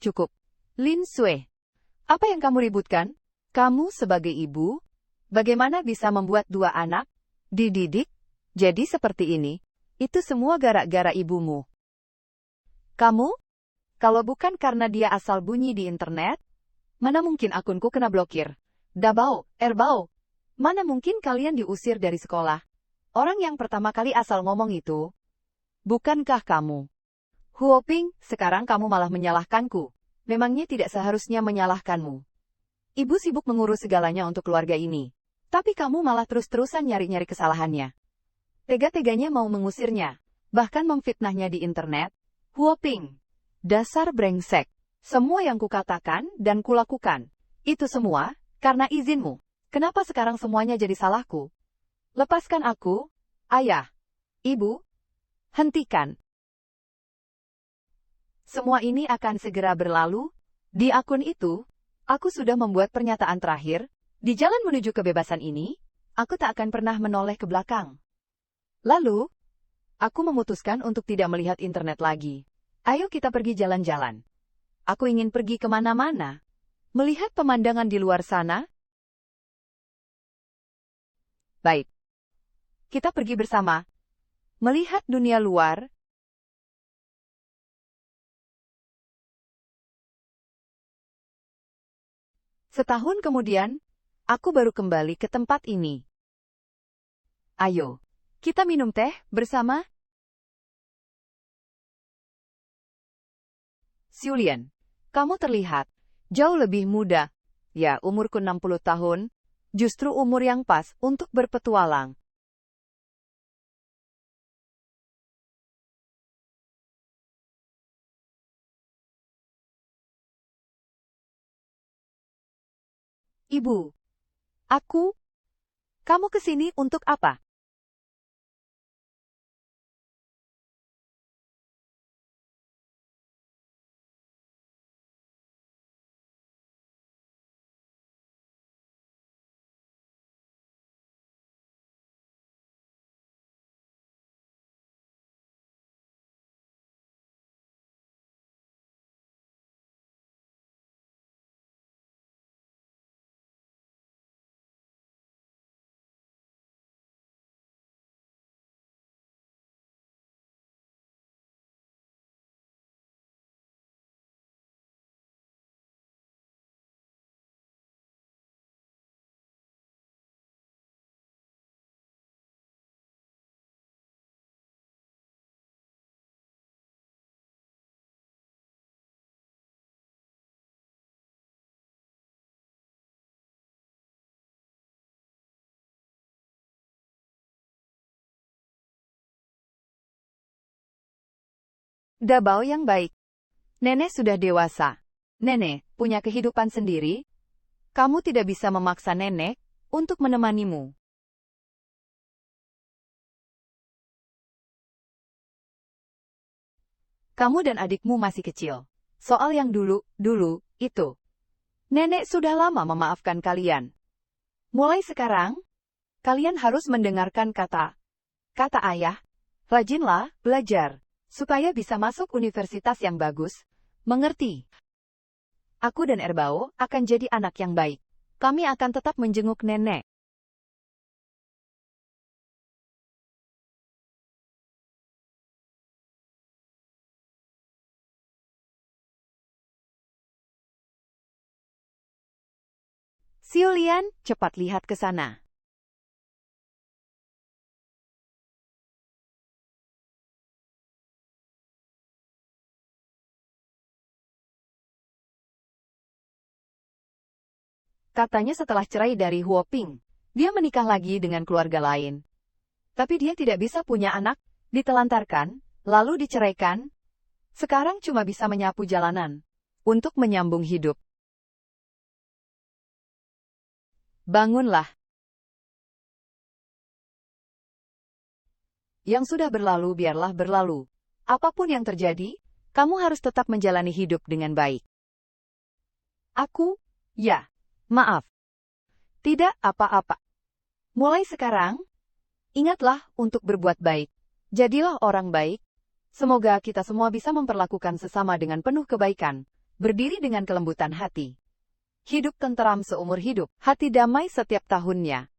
Cukup. Lin Sue, apa yang kamu ributkan? Kamu sebagai ibu, bagaimana bisa membuat dua anak dididik jadi seperti ini? Itu semua gara-gara ibumu. Kamu? Kalau bukan karena dia asal bunyi di internet, mana mungkin akunku kena blokir? Dabao, Erbao, mana mungkin kalian diusir dari sekolah? Orang yang pertama kali asal ngomong itu, bukankah kamu? Huoping, sekarang kamu malah menyalahkanku. Memangnya tidak seharusnya menyalahkanmu. Ibu sibuk mengurus segalanya untuk keluarga ini. Tapi kamu malah terus-terusan nyari-nyari kesalahannya. Tega-teganya mau mengusirnya, bahkan memfitnahnya di internet. Huoping. Dasar brengsek. Semua yang kukatakan dan kulakukan, itu semua karena izinmu. Kenapa sekarang semuanya jadi salahku? Lepaskan aku, ayah, ibu. Hentikan. Semua ini akan segera berlalu. Di akun itu, aku sudah membuat pernyataan terakhir. Di jalan menuju kebebasan ini, aku tak akan pernah menoleh ke belakang. Lalu, aku memutuskan untuk tidak melihat internet lagi. Ayo kita pergi jalan-jalan. Aku ingin pergi kemana-mana. Melihat pemandangan di luar sana. Baik. Kita pergi bersama. Melihat dunia luar. Setahun kemudian, aku baru kembali ke tempat ini. Ayo, kita minum teh bersama. Xiulian, kamu terlihat jauh lebih muda. Ya, umurku 60 tahun. Justru umur yang pas untuk berpetualang. Ibu, kamu kesini untuk apa? Dabao yang baik. Nenek sudah dewasa. Nenek punya kehidupan sendiri. Kamu tidak bisa memaksa nenek untuk menemanimu. Kamu dan adikmu masih kecil. Soal yang dulu itu. Nenek sudah lama memaafkan kalian. Mulai sekarang, kalian harus mendengarkan kata ayah. Rajinlah belajar, supaya bisa masuk universitas yang bagus. Mengerti? Aku dan Erbao akan jadi anak yang baik. Kami akan tetap menjenguk nenek. Siulian, cepat lihat ke sana. Katanya setelah cerai dari Huo Ping, dia menikah lagi dengan keluarga lain. Tapi dia tidak bisa punya anak, ditelantarkan, lalu diceraikan. Sekarang cuma bisa menyapu jalanan untuk menyambung hidup. Bangunlah. Yang sudah berlalu biarlah berlalu. Apapun yang terjadi, kamu harus tetap menjalani hidup dengan baik. Aku, ya. Maaf. Tidak apa-apa. Mulai sekarang, ingatlah untuk berbuat baik. Jadilah orang baik. Semoga kita semua bisa memperlakukan sesama dengan penuh kebaikan, berdiri dengan kelembutan hati. Hidup tenteram seumur hidup, hati damai setiap tahunnya.